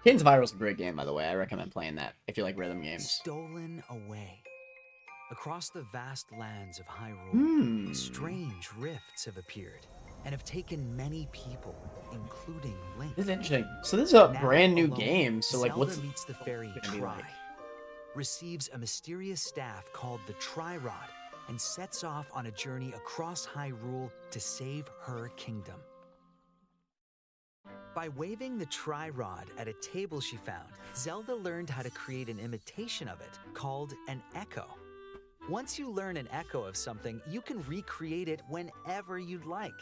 Cadence of Hyrule is a great game, by the way. I recommend playing that if you like rhythm games. Stolen away. Across the vast lands of Hyrule, strange rifts have appeared and have taken many people, including Link. This is interesting. So this is a Now brand new alone, game. So like, Zelda what's meets the fairy gonna be Tri, like? receives a mysterious staff called the Tri-Rod, and sets off on a journey across Hyrule to save her kingdom. By waving the Tri-Rod at a table she found, Zelda learned how to create an imitation of it called an echo. Once you learn an echo of something, you can recreate it whenever you'd like.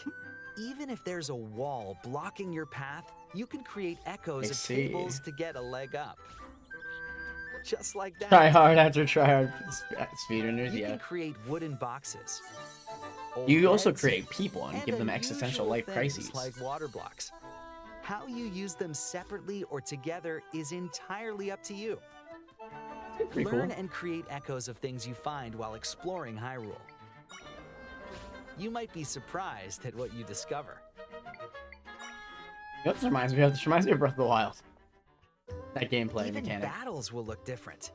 Even if there's a wall blocking your path, you can create echoes I of see. tables to get a leg up. Just like that. try hard after try hard speedrunners? You Yeah. can create wooden boxes. old You also beds, create people and give them existential unusual life things crises. like water blocks. How you use them separately or together is entirely up to you. Pretty Learn cool. and create echoes of things you find while exploring Hyrule. You might be surprised at what you discover. You know what this reminds me of? This reminds me of Breath of the Wild. That gameplay Even mechanic. battles will look different.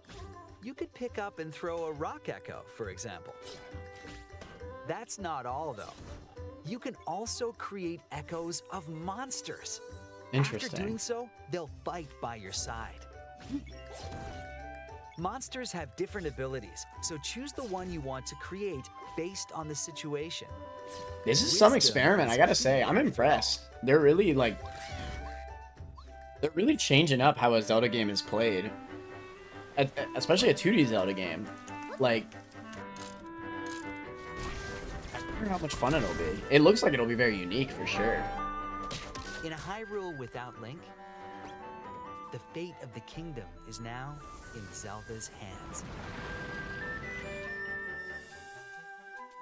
You could pick up and throw a rock echo, for example. That's not all, though. You can also create echoes of monsters. After Interesting. doing so, they'll fight by your side. Monsters have different abilities, so choose the one you want to create based on the situation. This is some Wisdom experiment, I is gotta key say. I'm as impressed. They're really like, they're really changing up how a Zelda game is played, especially a 2D Zelda game. Like, I wonder how much fun it'll be. It looks like it'll be very unique for sure. In a Hyrule without Link, the fate of the kingdom is now in Zelda's hands.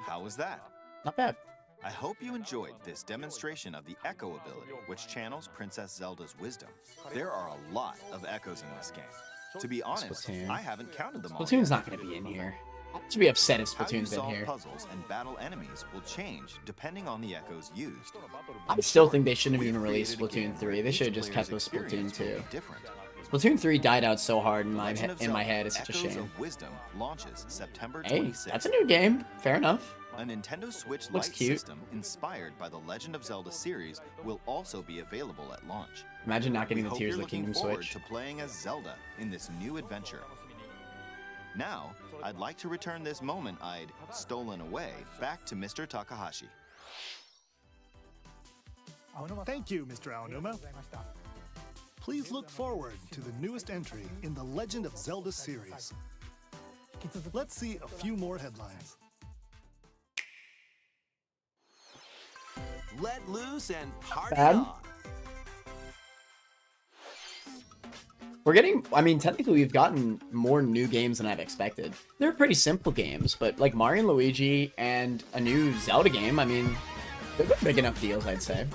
How was that? Not bad. I hope you enjoyed this demonstration of the Echo ability, which channels Princess Zelda's wisdom. There are a lot of echoes in this game. To be honest, Splatoon. I haven't counted them all. Splatoon's yet. not gonna be in here. I should be upset if How you Splatoon's in solve here. puzzles and battle enemies will change depending on the echoes used. I still think they shouldn't have We've even released created a game Splatoon 3. where They each should have just kept player's with Splatoon experience will 2. be different. Splatoon 3 died out so hard in my Legend of in my Zelda: head. It's such a Echoes shame. of Wisdom launches September Hey, 26th. that's a new game. Fair enough. A Nintendo Switch Looks Lite cute. system inspired by the Legend of Zelda series will also be available at launch. Imagine not getting We the hope Tears you're of the looking Kingdom forward Switch. to playing as Zelda in this new adventure. Now, I'd like to return this moment I'd stolen away back to Mr. Takahashi. Thank you, Mr. Aonuma. Please look forward to the newest entry in the Legend of Zelda series. Let's see a few more headlines. Let loose and party Bad? on. We're getting, I mean, technically we've gotten more new games than I've expected. They're pretty simple games, but like Mario and Luigi and a new Zelda game, I mean, they're big enough deals, I'd say.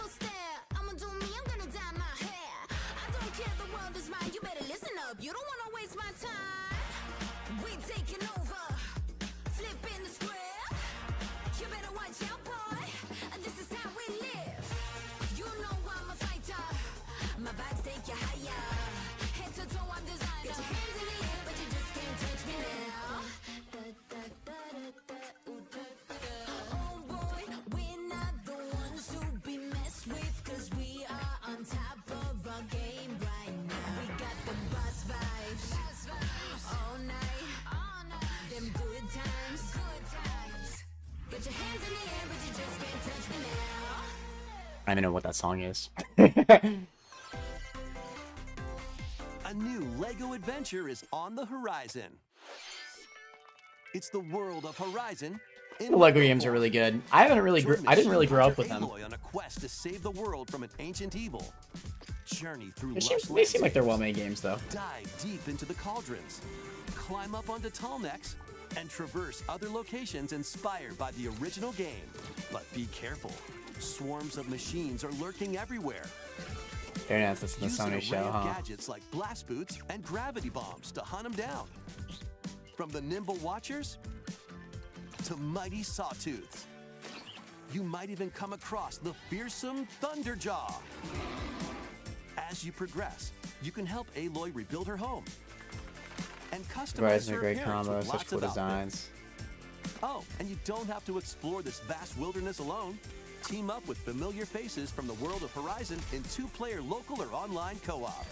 I don't even know what that song is. A new LEGO adventure is on the horizon. It's the world of Horizon. in The Lego games are really good. I didn't really grow up with them. Aloy on a quest to save the world from an ancient evil. Journey through They lush seem like they're landscapes. well-made games, though. Dive deep into the cauldrons. Climb up onto tall necks and traverse other locations inspired by the original game. But be careful. Swarms of machines are lurking everywhere. Very nice. That's in the Use an Sony array show, of huh? gadgets like blast boots and gravity bombs to hunt them down. From the nimble watchers to mighty sawtooths. You might even come across the fearsome Thunderjaw. As you progress, you can help Aloy rebuild her home and customize Verizon, a her great appearance combo, with such lots cool of outfits. designs. Oh, and you don't have to explore this vast wilderness alone. Team up with familiar faces from the world of Horizon in 2-player local or online co-op.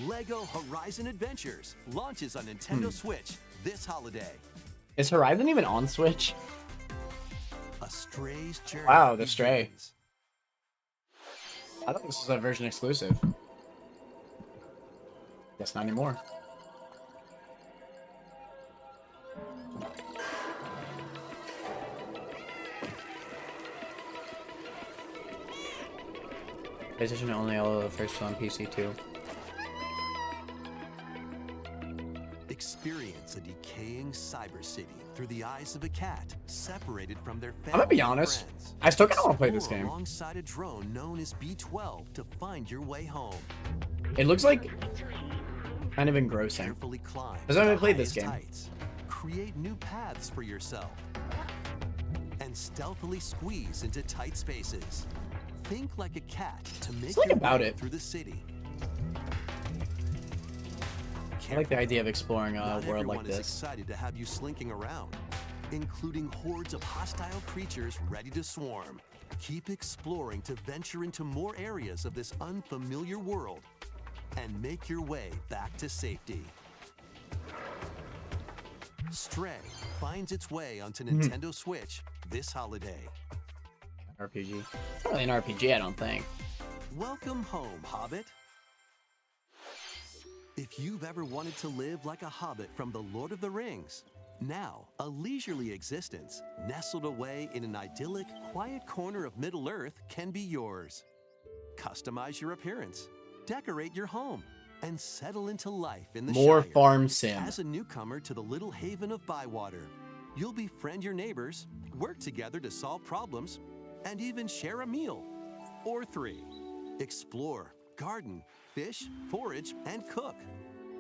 LEGO Horizon Adventures launches on Nintendo Switch this holiday. Is Horizon even on Switch? A Stray's journey. Wow, the Stray. begins. I thought this was a version exclusive. Guess not anymore. PlayStation only, although the first one on PC too. Experience a decaying cyber city through the eyes of a cat separated from their family. I'm gonna be and honest. friends. I still kind of want to play this Explore game. alongside a drone known as B-12 to find your way home. It looks like kind of engrossing. Carefully climb. Has anyone the played this highest game? heights. Create new paths for yourself. And stealthily squeeze into tight spaces. Think like a cat to make Something your about way it. through the city. I like the idea of exploring a Not world everyone like is this. excited to have you slinking around, including hordes of hostile creatures ready to swarm. Keep exploring to venture into more areas of this unfamiliar world and make your way back to safety. Stray finds its way onto Nintendo Switch this holiday. RPG. It's not really an RPG, I don't think. Welcome home, Hobbit. If you've ever wanted to live like a hobbit from The Lord of the Rings, now a leisurely existence nestled away in an idyllic, quiet corner of Middle-earth can be yours. Customize your appearance, decorate your home, and settle into life in the More Shire. farm sim. As a newcomer to the little haven of Bywater, you'll befriend your neighbors, work together to solve problems, and even share a meal or 3. Explore, garden, fish, forage, and cook.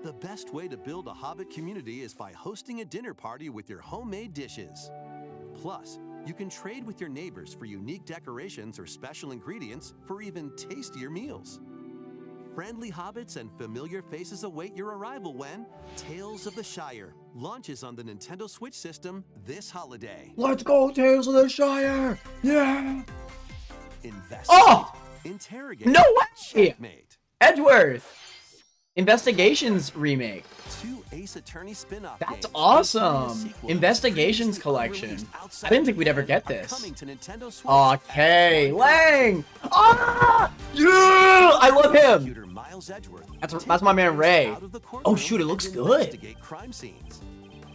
The best way to build a Hobbit community is by hosting a dinner party with your homemade dishes. Plus, you can trade with your neighbors for unique decorations or special ingredients for even tastier meals. Friendly hobbits and familiar faces await your arrival when Tales of the Shire launches on the Nintendo Switch system this holiday. Let's go, Tales of the Shire! Yeah! Investigate, Oh! interrogate, No way! checkmate. Edgeworth! Investigations remake. 2 Ace Attorney spin-off That's games, awesome! including a sequel, Investigations previously collection. unreleased I outside didn't think we'd ever Japan, get are this. coming to Nintendo Switch Okay, at Lang! Ah! Yeah! I love him! Prosecutor Miles Edgeworth That's my man, takes Ray. out of the Oh, courtroom shoot, it looks and good. investigate crime scenes.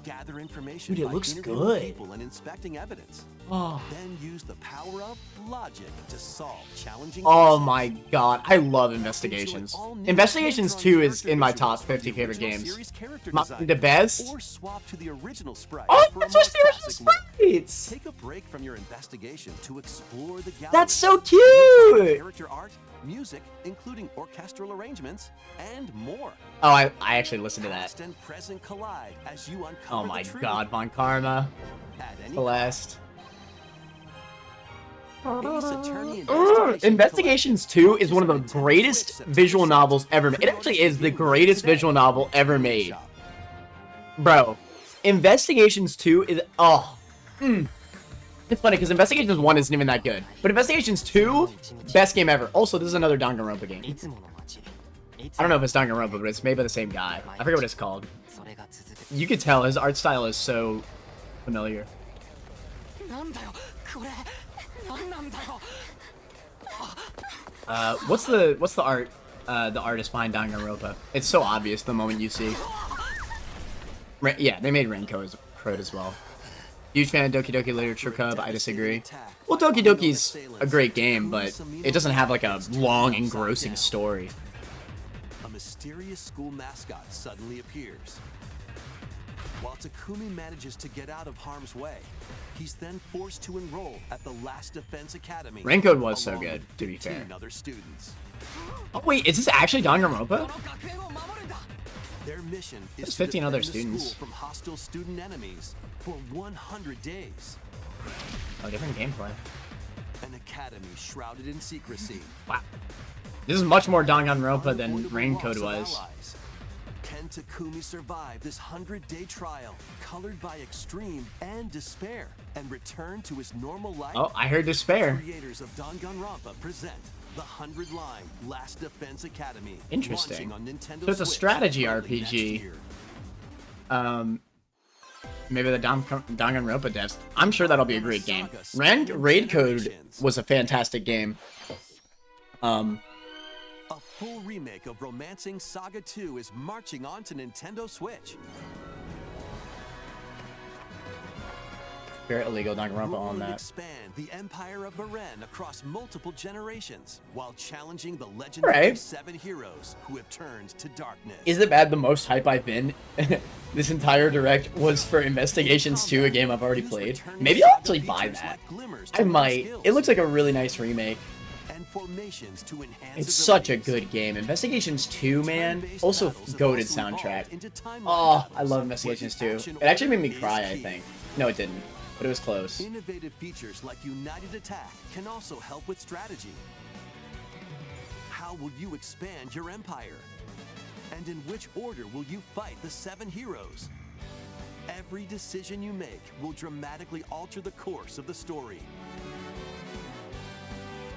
Gather information Dude, it by looks interviewing good. people and inspecting evidence. Oh. Then use the power of logic to solve challenging Oh cases. my god, I love Investigations. Investigations 2 is in my top 50 favorite games. The best? Or swap to the original sprite. Oh, for a that's more just the original classic look. sprites! Take a break from your investigation to explore the gallery. That's so You'll find cute! Character art, music, including orchestral arrangements, and more. Oh, I actually listened to that. Past and present collide as you uncover Oh my the truth. god, Von Karma. At any Celeste. Ace Attorney Investigations 2 is one of the greatest visual novels ever made. It actually is the greatest visual novel ever made. Bro, Investigations 2 is... Oh. It's funny, because Investigations 1 isn't even that good. But Investigations 2, best game ever. Also, this is another Danganronpa game. I don't know if it's Danganronpa, but it's made by the same guy. I forget what it's called. You could tell his art style is so familiar. What's the art? The artist behind Danganronpa. It's so obvious the moment you see. Yeah, they made Renko as well. Huge fan of Doki Doki Literature Club. I disagree. Well, Doki Doki's a great game, but it doesn't have like a long, engrossing story. A mysterious school mascot suddenly appears. while Takumi manages to get out of harm's way. He's then forced to enroll at the Last Defense Academy. Rancode was so along good, with to be fair. 15 other students. Oh wait, is this actually Danganronpa? Their mission is There's to 15 other defend the students. school from hostile student enemies for 100 days. Oh, different gameplay. An academy shrouded in secrecy. Wow. This is much more Danganronpa than Unavoidable Rancode loss of was. allies. Can Takumi survive this 100-day trial, colored by extreme and despair, and return to his normal life? Oh, I heard despair. Creators of Danganronpa present the 100-line Last Defense Academy. Interesting. launching on Nintendo So it's a Switch strategy early next RPG. year. Maybe the Danganronpa devs. I'm sure that'll be a great game. Raid Code was a fantastic game. A full remake of Romancing Saga 2 is marching on to Nintendo Switch. Very illegal Danganronpa Grow on and that. expand the Empire of Beren across multiple generations, while challenging the legendary Alright. 7 heroes who have turned to darkness. Is it bad? The most hype I've been this entire direct was for Investigations 2, a game I've already played. Maybe I'll actually buy that. I might. It looks like a really nice remake. And formations to enhance It's such a abilities. good game. Investigations 2, man. Turn-based Also, battles have goated also evolved soundtrack. into timeline Oh, battles, I love where Investigations the 2. action It actually made me order cry, is I key. think. No, it didn't. But it was close. Innovative features like United Attack can also help with strategy. How will you expand your empire? And in which order will you fight the 7 heroes? Every decision you make will dramatically alter the course of the story.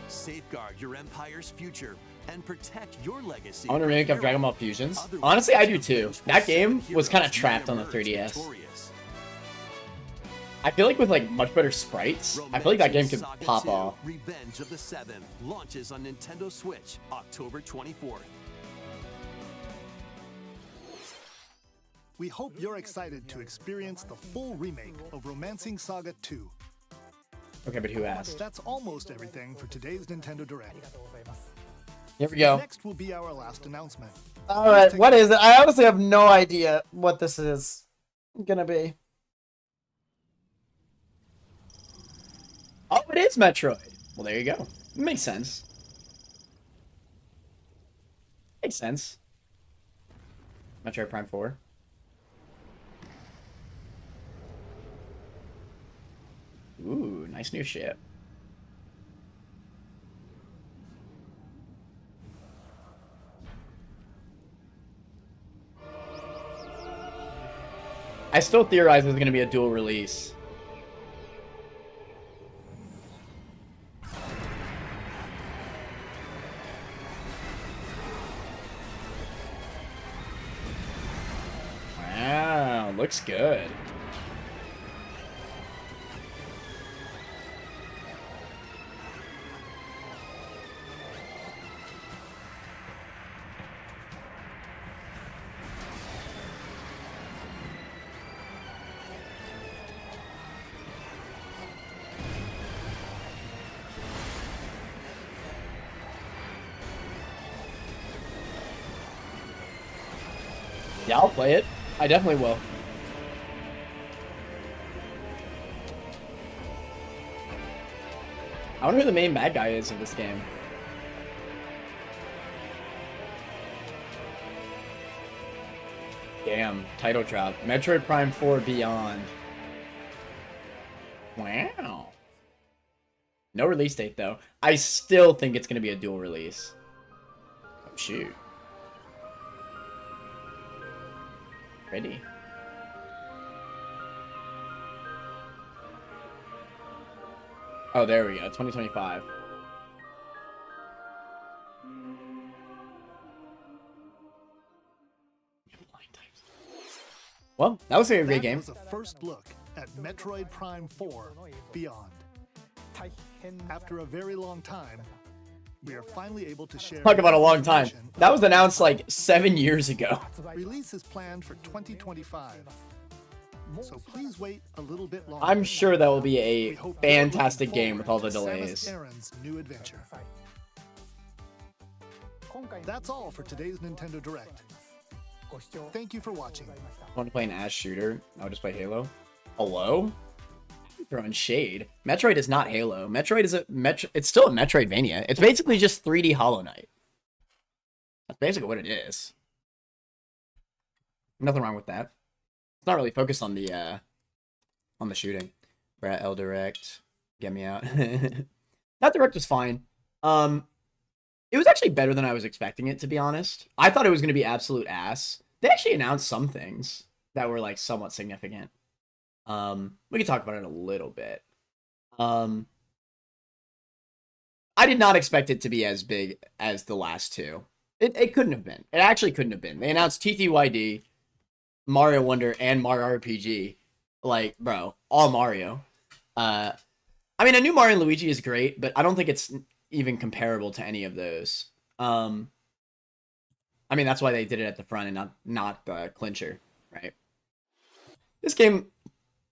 Safeguard your empire's future and protect your legacy. I want a remake of Dragon Ball Fusions. Honestly, I do too. That game was kind of trapped on the 3DS. I feel like with like much better sprites, I feel like that game could Saga pop 2, off. Revenge of the Seven launches on Nintendo Switch October 24th. We hope you're excited to experience the full remake of Romancing Saga 2. Okay, but who asked? That's almost everything for today's Nintendo Direct. Here we go. Next will be our last announcement. All right, what is it? I honestly have no idea what this is gonna be. Oh, it is Metroid. Well, there you go. Makes sense. Makes sense. Metroid Prime 4. Ooh, nice new ship. I still theorize it's going to be a dual release. Wow, looks good. Yeah, I'll play it. I definitely will. I wonder who the main bad guy is of this game. Damn, title drop. Metroid Prime 4 Beyond. Wow. No release date, though. I still think it's going to be a dual release. Oh, shoot. Ready. Oh, there we go. 2025. Well, that was a great game. That was a first look at Metroid Prime 4 Beyond. After a very long time, we are finally able to share. Talk about a long time. That was announced like 7 years ago. Release is planned for 2025. So please wait a little bit longer. I'm sure that will be We a hope you're looking fantastic game with all the forward to delays. Samus Aran's new adventure. That's all for today's Nintendo Direct. Thank you for watching. Want to play an ass shooter? I would just play Halo. Hello? Throwing shade. Metroid is not Halo. Metroid is it's still a Metroidvania. It's basically just 3D Hollow Knight. That's basically what it is. Nothing wrong with that. It's not really focused on the shooting. Brat L Direct. Get me out. That Direct was fine. It was actually better than I was expecting it, to be honest. I thought it was going to be absolute ass. They actually announced some things that were like somewhat significant. We can talk about it a little bit. I did not expect it to be as big as the last two. It couldn't have been. It actually couldn't have been. They announced TTYD, Mario Wonder, and Mario RPG. Like, bro, all Mario. I mean, a new Mario and Luigi is great, but I don't think it's even comparable to any of those. I mean, that's why they did it at the front and not the clincher, right? This game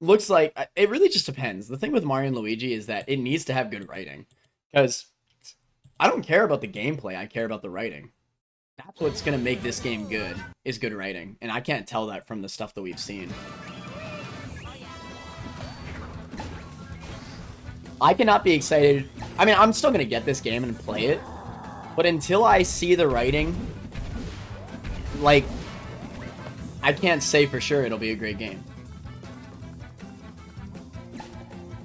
looks like, it really just depends. The thing with Mario and Luigi is that it needs to have good writing, because I don't care about the gameplay, I care about the writing. That's what's gonna make this game good, is good writing, and I can't tell that from the stuff that we've seen. I cannot be excited. I mean, I'm still gonna get this game and play it, but until I see the writing, like, I can't say for sure it'll be a great game.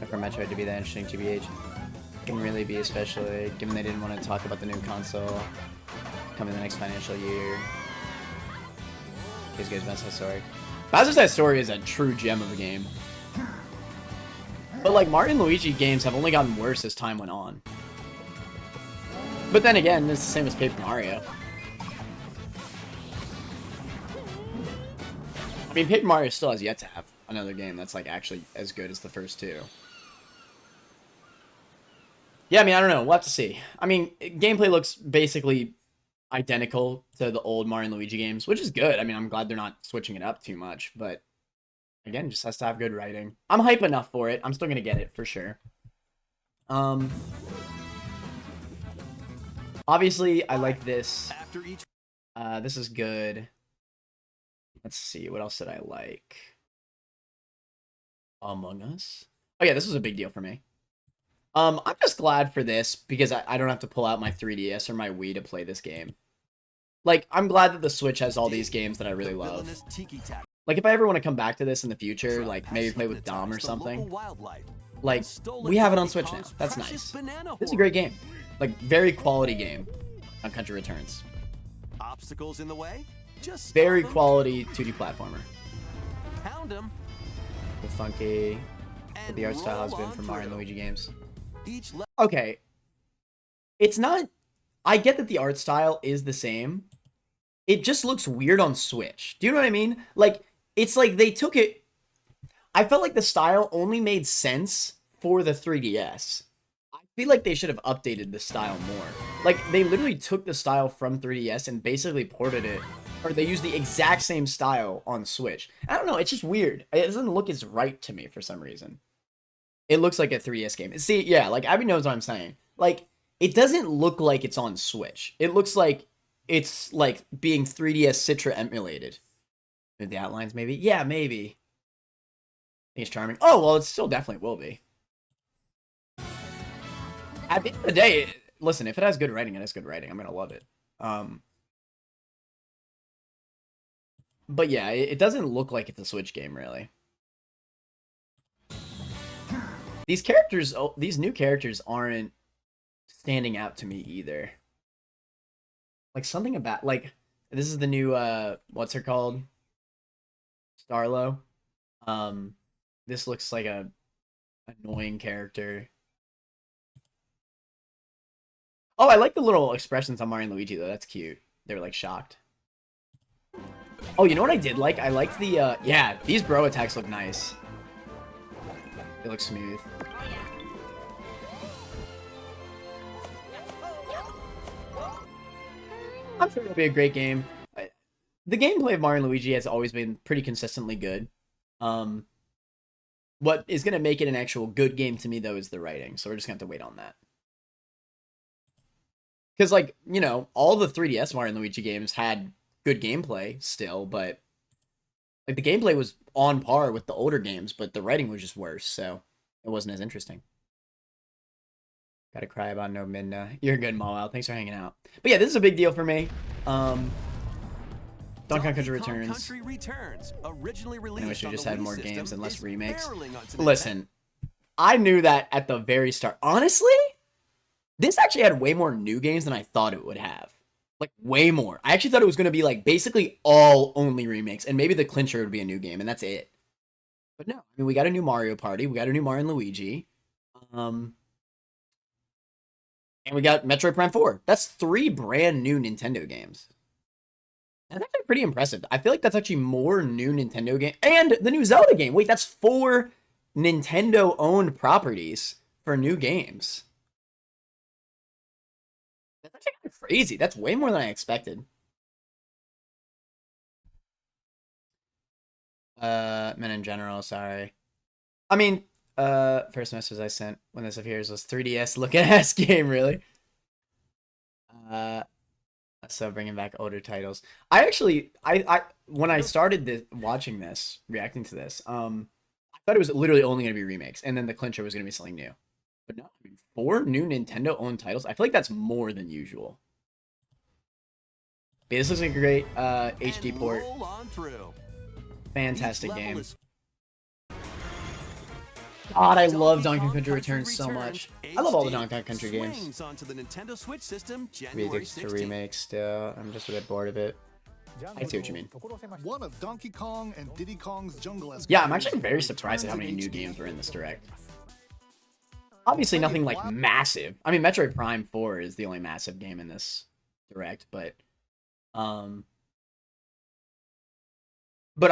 For Metroid to be that interesting, TBH. Can really be, especially given they didn't want to talk about the new console coming the next financial year. These guys Bowser's That Story. Bowser's That Story is a true gem of a game. But like, Mario and Luigi games have only gotten worse as time went on. But then again, it's the same as Paper Mario. I mean, Paper Mario still has yet to have another game that's like actually as good as the first two. Yeah, I mean, I don't know. We'll have to see. I mean, gameplay looks basically identical to the old Mario and Luigi games, which is good. I mean, I'm glad they're not switching it up too much, but again, just has to have good writing. I'm hype enough for it. I'm still gonna get it for sure. Obviously, I like this. This is good. Let's see, what else did I like? Among Us. Oh yeah, this was a big deal for me. I'm just glad for this because I don't have to pull out my 3DS or my Wii to play this game. Like, I'm glad that the Switch has all these games that I really love. Like, if I ever want to come back to this in the future, like, maybe play with Dom or something, like, we have it on Switch now. That's nice. This is a great game. Like, very quality game on Country Returns. Obstacles in the way? Just very quality 2D platformer. Pound 'em. The funky, what the art style has been from Mario and Luigi games. Okay, it's not. I get that the art style is the same. It just looks weird on Switch. Do you know what I mean? Like, it's like they took it. I felt like the style only made sense for the 3DS. I feel like they should have updated the style more. Like, they literally took the style from 3DS and basically ported it, or they used the exact same style on Switch. I don't know, it's just weird. It doesn't look as right to me for some reason. It looks like a 3DS game. See, yeah, like, Abby knows what I'm saying. Like, it doesn't look like it's on Switch. It looks like it's, like, being 3DS Citra emulated. The outlines, maybe? Yeah, maybe. I think it's charming. Oh, well, it still definitely will be. At the end of the day, listen, if it has good writing, it has good writing. I'm gonna love it. But yeah, it doesn't look like it's a Switch game, really. These characters, these new characters aren't standing out to me either. Like, something about, like, this is the new, what's her called? Starlo. This looks like a annoying character. Oh, I like the little expressions on Mario and Luigi, though. That's cute. They were, like, shocked. Oh, you know what I did like? I liked the, yeah, these bro attacks look nice. They look smooth. I'm sure it'll be a great game. The gameplay of Mario and Luigi has always been pretty consistently good. What is going to make it an actual good game to me, though, is the writing. So we're just going to have to wait on that. Because, like, you know, all the 3DS Mario and Luigi games had good gameplay still, but like the gameplay was on par with the older games, but the writing was just worse, so it wasn't as interesting. Gotta cry about no Midna. You're good, Mawile. Thanks for hanging out. But yeah, this is a big deal for me. Donkey Kong Country Returns. Country Returns, originally released I wish we on just the had Wii more system, games and less is remakes. barreling onto the Listen, I knew that at the very start. Honestly, this actually had way more new games than I thought it would have. Like, way more. I actually thought it was going to be, like, basically all only remakes. And maybe the clincher would be a new game, and that's it. But no. I mean, we got a new Mario Party. We got a new Mario and Luigi. And we got Metroid Prime 4. That's 3 brand new Nintendo games. That's actually pretty impressive. I feel like that's actually more new Nintendo game. And the new Zelda game. Wait, that's 4 Nintendo-owned properties for new games. That's actually kind of crazy. That's way more than I expected. Men in general, sorry. I mean, first message I sent when this appears was 3DS looking ass game, really. So bringing back older titles. I actually, I when I started watching this, reacting to this, I thought it was literally only going to be remakes, and then the clincher was going to be something new. But no, I mean, 4 new Nintendo-owned titles. I feel like that's more than usual. But this looks like a great HD port. roll on through. Fantastic Each level game. is God, I love Donkey Kong Country Returns so much. I love all the HD Donkey Kong Country games. swings onto the Nintendo Switch system Maybe January it's to 16th. remake still. I'm just a bit bored of it. I see what you mean. One of Donkey Kong and Diddy Kong's Jungle-esque Yeah, I'm actually very games surprised at how many returns new in games HD. were in this direct. Obviously, nothing like massive. I mean, Metroid Prime 4 is the only massive game in this direct, but I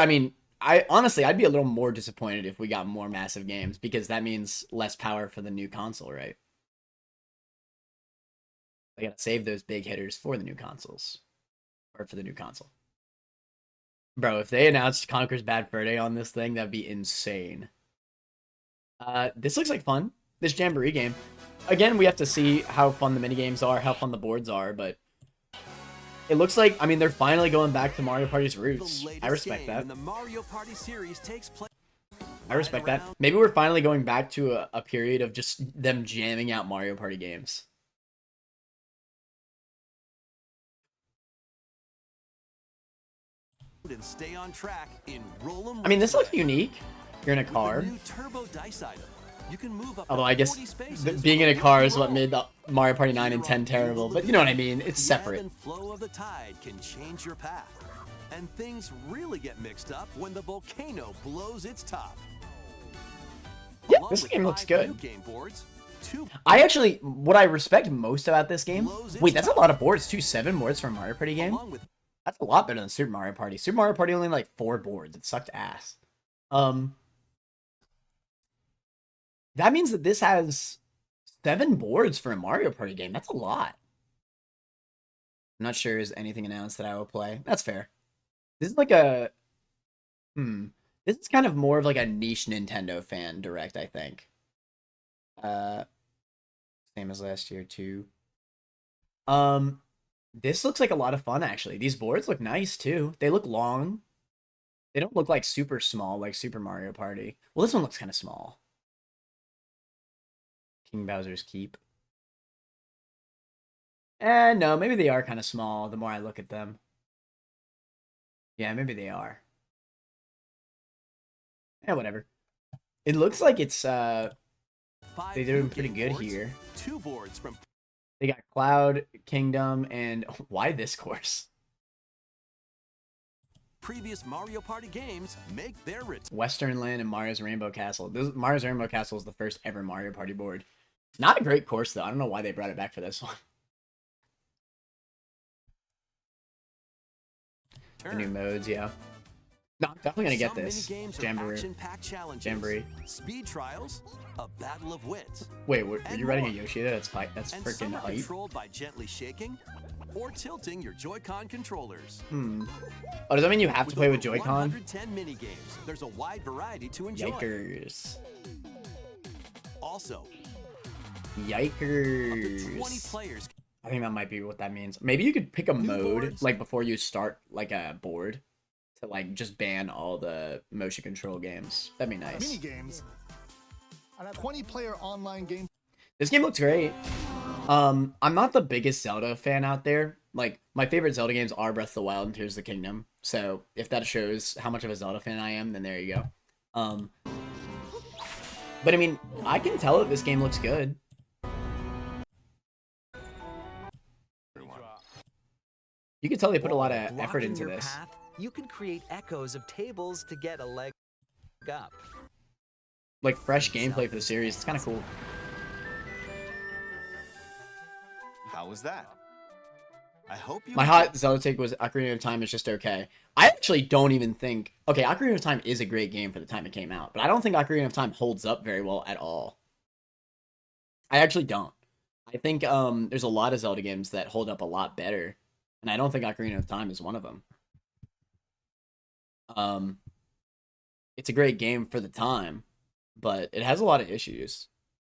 mean, I'd be a little more disappointed if we got more massive games, because that means less power for the new console, right? They gotta save those big hitters for the new consoles. Or for the new console. Bro, if they announced Conker's Bad Fur Day on this thing, that'd be insane. This looks like fun. This Jamboree game. Again, we have to see how fun the minigames are, how fun the boards are, but it looks like, I mean, they're finally going back to Mario Party's roots. I respect that. The Mario Party series takes place. I respect that. Maybe we're finally going back to a period of just them jamming out Mario Party games. And stay on track in Roll 'em I mean, this looks Raceway. unique. You're in a With the car. new Turbo Dice item, you can move up Although to I guess 40 spaces being in a while car you is what roll. made the Mario Party 9 and 10 terrible. But you know what I mean. It's The ebb separate. and flow of the tide can change your path. And things really get mixed up when the volcano blows its top. Yeah, Along this with game looks 5 good. new game boards, 2 What I respect most about this game. Wait, that's a lot of boards too. 7 boards for a Mario Party game. along with That's a lot better than Super Mario Party. Super Mario Party only like 4 boards. It sucked ass. That means that this has 7 boards for a Mario Party game. That's a lot. I'm not sure is anything announced that I will play. That's fair. This is like a this is kind of more of like a niche Nintendo fan direct, I think. Same as last year too. This looks like a lot of fun, actually. These boards look nice, too. They look long. They don't look like super small, like Super Mario Party. Well, this one looks kind of small. King Bowser's Keep. No, maybe they are kind of small, the more I look at them. Yeah, maybe they are. Yeah, whatever. It looks like it's, 5 they're doing new pretty game good boards, here. 2 boards from They got Cloud, Kingdom, and why this course? previous Mario Party games make their return. Western Land and Mario's Rainbow Castle. Mario's Rainbow Castle is the first ever Mario Party board. Not a great course, though. I don't know why they brought it back for this one. The new modes, yeah. No, I'm definitely gonna get Some this. mini-games are Jamboree. action-packed challenges, Jamboree. speed trials, a battle of wits. Wait, were and you riding a more. Yoshi there? That's And some freaking are hype. controlled by gently shaking or tilting your Joy-Con controllers. Oh, does that mean you have to play with over Joy-Con? 110 mini-games, there's a wide variety to enjoy. Yikers. Also, Yikers. up to 20 players. I think that might be what that means. Maybe you could pick a New mode boards. like before you start like a board to like just ban all the motion control games. That'd be nice. Mini games. 20-player online game. This game looks great. I'm not the biggest Zelda fan out there. Like, my favorite Zelda games are Breath of the Wild and Tears of the Kingdom. So, if that shows how much of a Zelda fan I am, then there you go. But I mean, I can tell that this game looks good. You can tell they put a lot of effort Blocking into your this. path, you can create echoes of tables to get a leg up. Like, fresh gameplay for the series. It's kind of cool. How was that? I hope you. My hot Zelda take was Ocarina of Time is just okay. I actually don't even think... Okay, Ocarina of Time is a great game for the time it came out, but I don't think Ocarina of Time holds up very well at all. I actually don't. I think there's a lot of Zelda games that hold up a lot better, and I don't think Ocarina of Time is one of them. It's a great game for the time, but it has a lot of issues.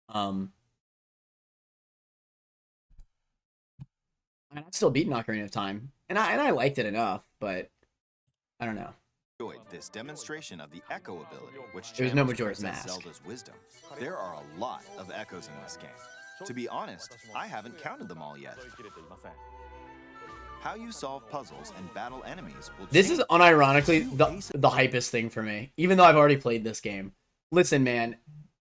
I mean, I've still beaten Ocarina of Time, and I liked it enough, but I don't know. Enjoyed this demonstration of the Echo ability, which There's no channels Majora's Princess Mask. Zelda's wisdom. There are a lot of echoes in this game. To be honest, I haven't counted them all yet. How you solve puzzles and battle enemies will This change. is unironically the hypest thing for me, even though I've already played this game. Listen, man,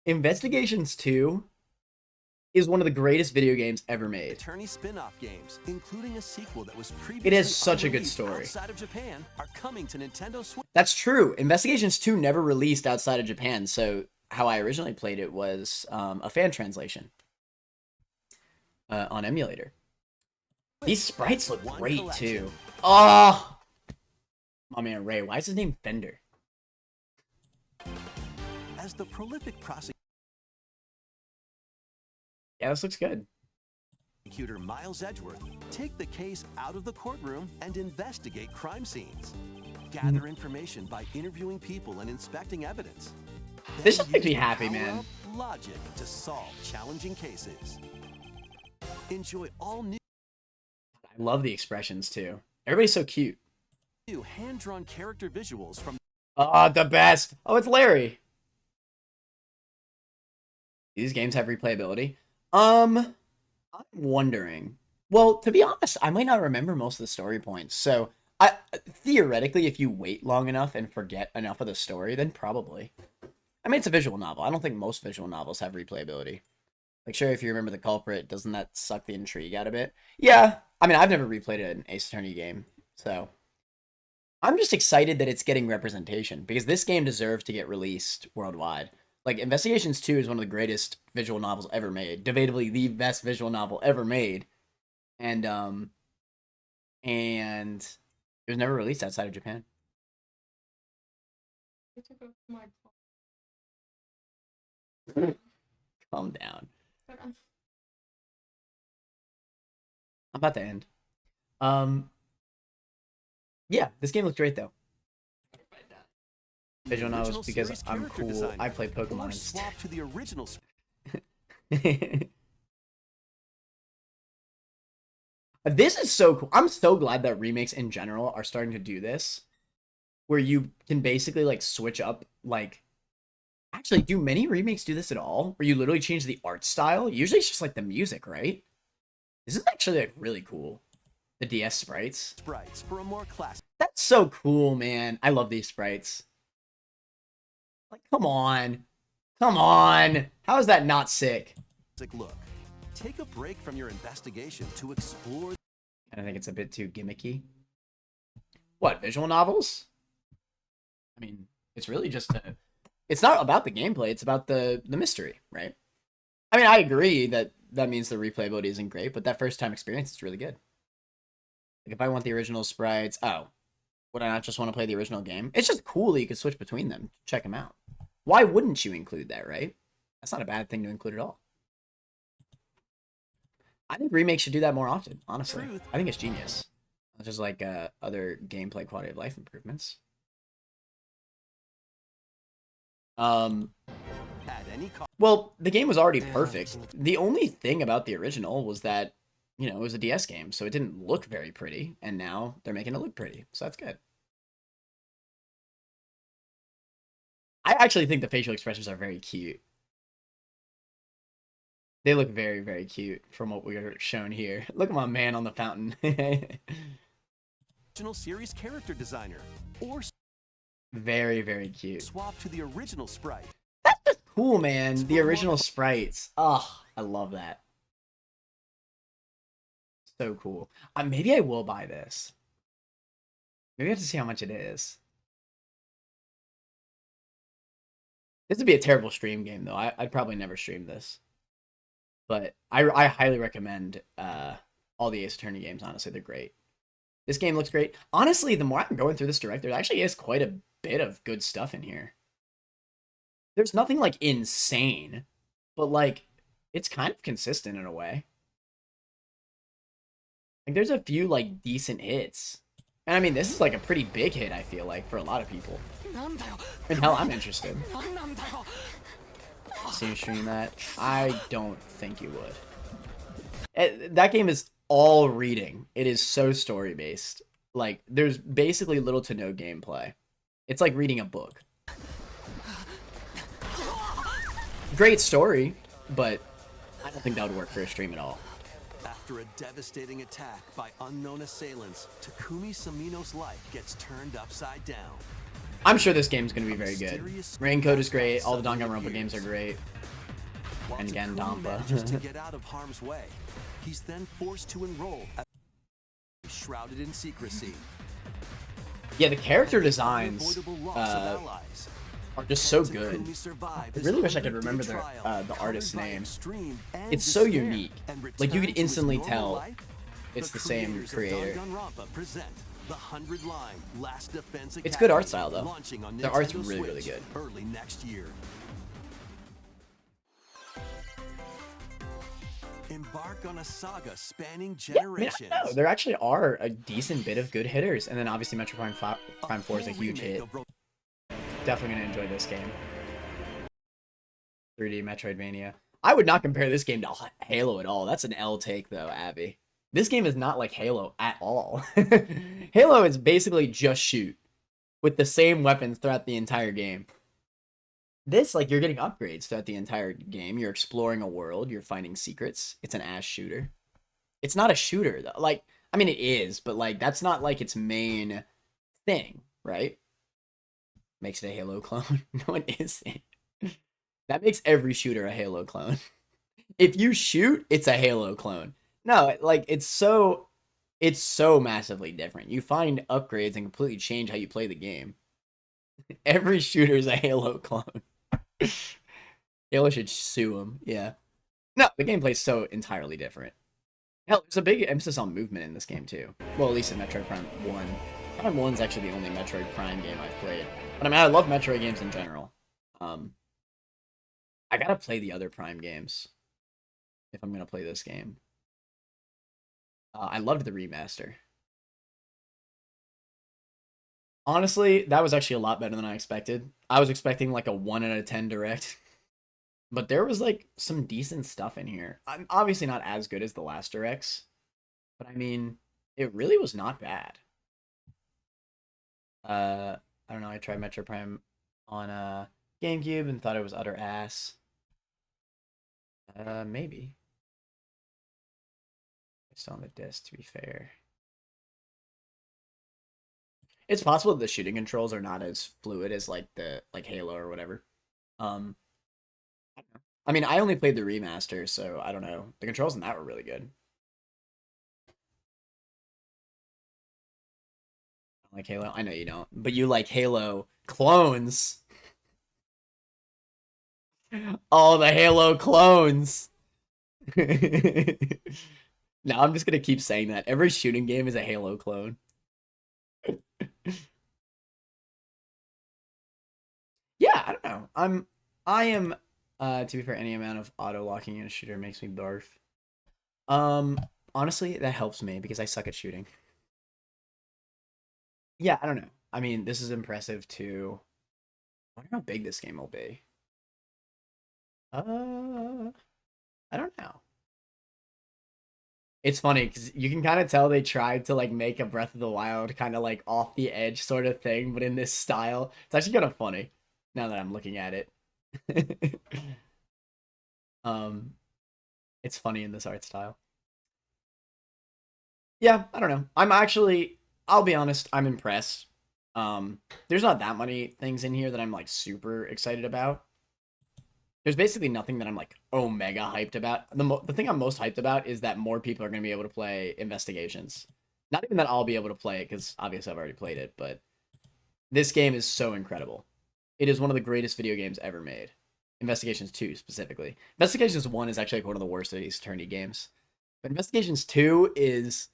Investigations 2 is one of the greatest video games ever made. Attorney spin-off games, including a sequel that was previously It has such a good unreleased story. outside of Japan, are coming to Nintendo Switch. That's true. Investigations 2 never released outside of Japan, so how I originally played it was a fan translation on emulator. These sprites look One great collection. too. Oh, my man Ray. Why is his name Fender? As the prolific prosecutor Yeah, this looks good. Miles Edgeworth take the case out of the courtroom and investigate crime scenes. Gather information by interviewing people and inspecting evidence. This Then just makes me use the happy, power man. of Logic to solve challenging cases. Enjoy all I love the expressions too. Everybody's so cute. new hand-drawn character visuals from Oh, the best. Oh, it's Larry. These games have replayability. I'm wondering. Well, to be honest, I might not remember most of the story points. So, theoretically, if you wait long enough and forget enough of the story, then probably. I mean, it's a visual novel. I don't think most visual novels have replayability. Like, sure, if you remember the culprit, doesn't that suck the intrigue out a bit? Yeah. I mean, I've never replayed an Ace Attorney game, so I'm just excited that it's getting representation because this game deserves to get released worldwide. Like, Investigations 2 is one of the greatest visual novels ever made. Debatably the best visual novel ever made. And it was never released outside of Japan. Calm down. I'm about to end. Yeah, this game looks great though. Visual novels original because series I'm character cool. designer. I play Or Pokemon instead. swap to the original This is so cool. I'm so glad that remakes in general are starting to do this, where you can basically like switch up. Like, actually, do many remakes do this at all? Where you literally change the art style? Usually, it's just like the music, right? This is actually like really cool. The DS sprites. sprites for a more classic That's so cool, man. I love these sprites. Like, come on. Come on. How is that not sick? look. Take a break from your investigation to explore. I think it's a bit too gimmicky. What, visual novels? I mean, it's really just it's not about the gameplay, it's about the mystery, right? I mean, I agree that means the replayability isn't great, but that first time experience is really good. Like, if I want the original sprites, would I not just want to play the original game? It's just cool that you could switch between them. Check them out. Why wouldn't you include that, right? That's not a bad thing to include at all. I think remakes should do that more often, honestly. Truth. I think it's genius. Just like other gameplay quality of life improvements. At any cost. Well, the game was already perfect. The only thing about the original was that you know, it was a DS game, so it didn't look very pretty, and now they're making it look pretty, so that's good. I actually think the facial expressions are very cute. They look very, very cute from what we are shown here. Look at my man on the fountain. Original series character designer, or Very, very cute. swap to the original sprite. Cool, man. The original sprites. Oh, I love that. So cool. Maybe I will buy this. Maybe I have to see how much it is. This would be a terrible stream game, though. I'd probably never stream this. But I highly recommend all the Ace Attorney games, honestly. They're great. This game looks great. Honestly, the more I'm going through this direct, there actually is quite a bit of good stuff in here. There's nothing, like, insane. But, like, it's kind of consistent in a way. Like, there's a few, like, decent hits. And, I mean, this is, like, a pretty big hit, I feel like, for a lot of people. And, hell, I'm interested. See you stream that? I don't think you would. That game is all reading. It is so story-based. Like, there's basically little to no gameplay. It's like reading a book. Great story, but I don't think that would work for a stream at all. After a devastating attack by unknown assailants, Takumi Samino's life gets turned upside down. I'm sure this game's going to be very good. Raincoat is great. All the Danganronpa games are great. And again, Danpa. To get out of harm's way, he's then forced to enroll at shrouded in secrecy. Yeah, the character designs are just so good. I really wish I could remember the artist's name. It's so unique. Like, you could instantly tell it's the same creator. It's good art style, though. The art's really, really good. Early next year. Embark on a saga spanning generations. Yeah, no, there actually are a decent bit of good hitters, and then obviously Metroid Prime 4 is a huge hit. Definitely gonna enjoy this game. 3D Metroidvania. I would not compare this game to Halo at all. That's an L take, though, Abby. This game is not like Halo at all. Halo is basically just shoot with the same weapons throughout the entire game. This, like, you're getting upgrades throughout the entire game. You're exploring a world. You're finding secrets. It's an ass shooter. It's not a shooter, though. Like, I mean, it is, but, like, that's not, like, its main thing, right? Makes it a Halo clone. No, it isn't. That makes every shooter a Halo clone. If you shoot, it's a Halo clone. No, like, it's so massively different. You find upgrades and completely change how you play the game. Every shooter is a Halo clone. Halo should sue him. Yeah. No, the gameplay's so entirely different. Hell, there's a big emphasis on movement in this game, too. Well, at least in Metroid Prime 1. Prime 1's actually the only Metroid Prime game I've played. But, I mean, I love Metroid games in general. I gotta play the other Prime games if I'm gonna play this game. I loved the remaster. Honestly, that was actually a lot better than I expected. I was expecting like a 1 out of 10 direct. But there was like some decent stuff in here. I'm obviously not as good as the last directs. But I mean, it really was not bad. I don't know, I tried Metroid Prime on GameCube and thought it was utter ass. Maybe. It's on the disc, to be fair. It's possible that the shooting controls are not as fluid as like Halo or whatever. I mean, I only played the remaster, so I don't know. The controls in that were really good. I like Halo. I know you don't, but you like Halo clones. All the Halo clones. Now I'm just gonna keep saying that. Every shooting game is a Halo clone. Yeah, I don't know. I am to be fair, any amount of auto locking in a shooter makes me barf. Honestly, that helps me because I suck at shooting. Yeah, I don't know. I mean, this is impressive too. I wonder how big this game will be. I don't know. It's funny because you can kind of tell they tried to like make a Breath of the Wild kind of like off the edge sort of thing, but in this style. It's actually kind of funny now that I'm looking at it. It's funny in this art style. Yeah, I don't know. I'll be honest, I'm impressed. There's not that many things in here that I'm like super excited about. There's basically nothing that I'm like mega hyped about. The thing I'm most hyped about is that more people are going to be able to play Investigations. Not even that I'll be able to play it, because obviously I've already played it, but this game is so incredible. It is one of the greatest video games ever made. Investigations 2 specifically. Investigations 1 is actually like one of the worst Ace Attorney games. But Investigations 2 is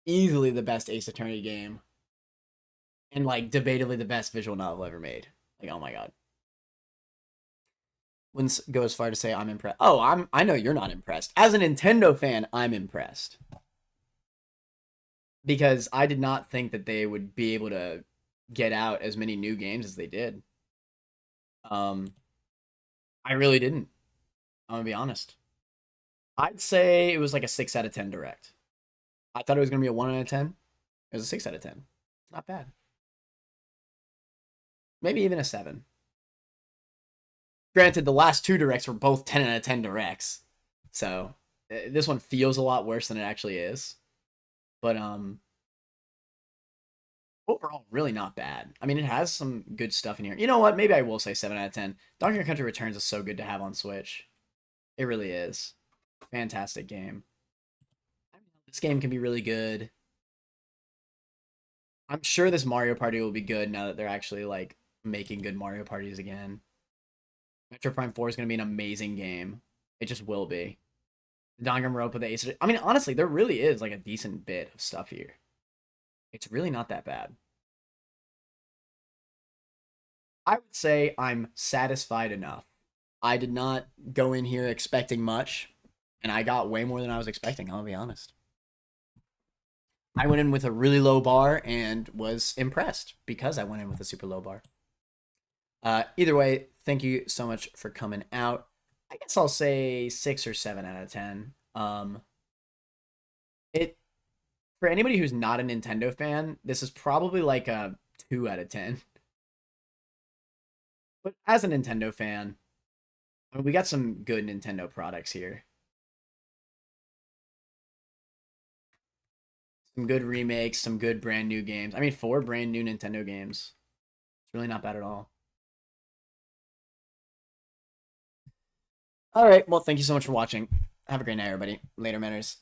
easily the best Ace Attorney game. And like debatably the best visual novel ever made. Like, oh my god. Wouldn't go as far to say I'm impressed. Oh, I know you're not impressed. As a Nintendo fan, I'm impressed. Because I did not think that they would be able to get out as many new games as they did. I really didn't. I'm gonna be honest. I'd say it was like a 6 out of 10 direct. I thought it was gonna be a 1 out of 10. It was a 6 out of 10. Not bad. Maybe even a 7. Granted, the last 2 directs were both 10 out of 10 directs. So, this one feels a lot worse than it actually is. But, overall, really not bad. I mean, it has some good stuff in here. You know what? Maybe I will say 7 out of 10. Donkey Kong Country Returns is so good to have on Switch. It really is. Fantastic game. This game can be really good. I'm sure this Mario Party will be good now that they're actually, like, making good Mario Parties again. Metro Prime 4 is going to be an amazing game. It just will be. The Danganronpa, the Ace... I mean, honestly, there really is, like, a decent bit of stuff here. It's really not that bad. I would say I'm satisfied enough. I did not go in here expecting much, and I got way more than I was expecting, I'll be honest. I went in with a really low bar and was impressed because I went in with a super low bar. Either way, thank you so much for coming out. I guess I'll say 6 or 7 out of 10. For anybody who's not a Nintendo fan, this is probably like a 2 out of 10. But as a Nintendo fan, I mean, we got some good Nintendo products here. Some good remakes, some good brand new games. I mean, 4 brand new Nintendo games. It's really not bad at all. All right, well, thank you so much for watching. Have a great night, everybody. Later, manners.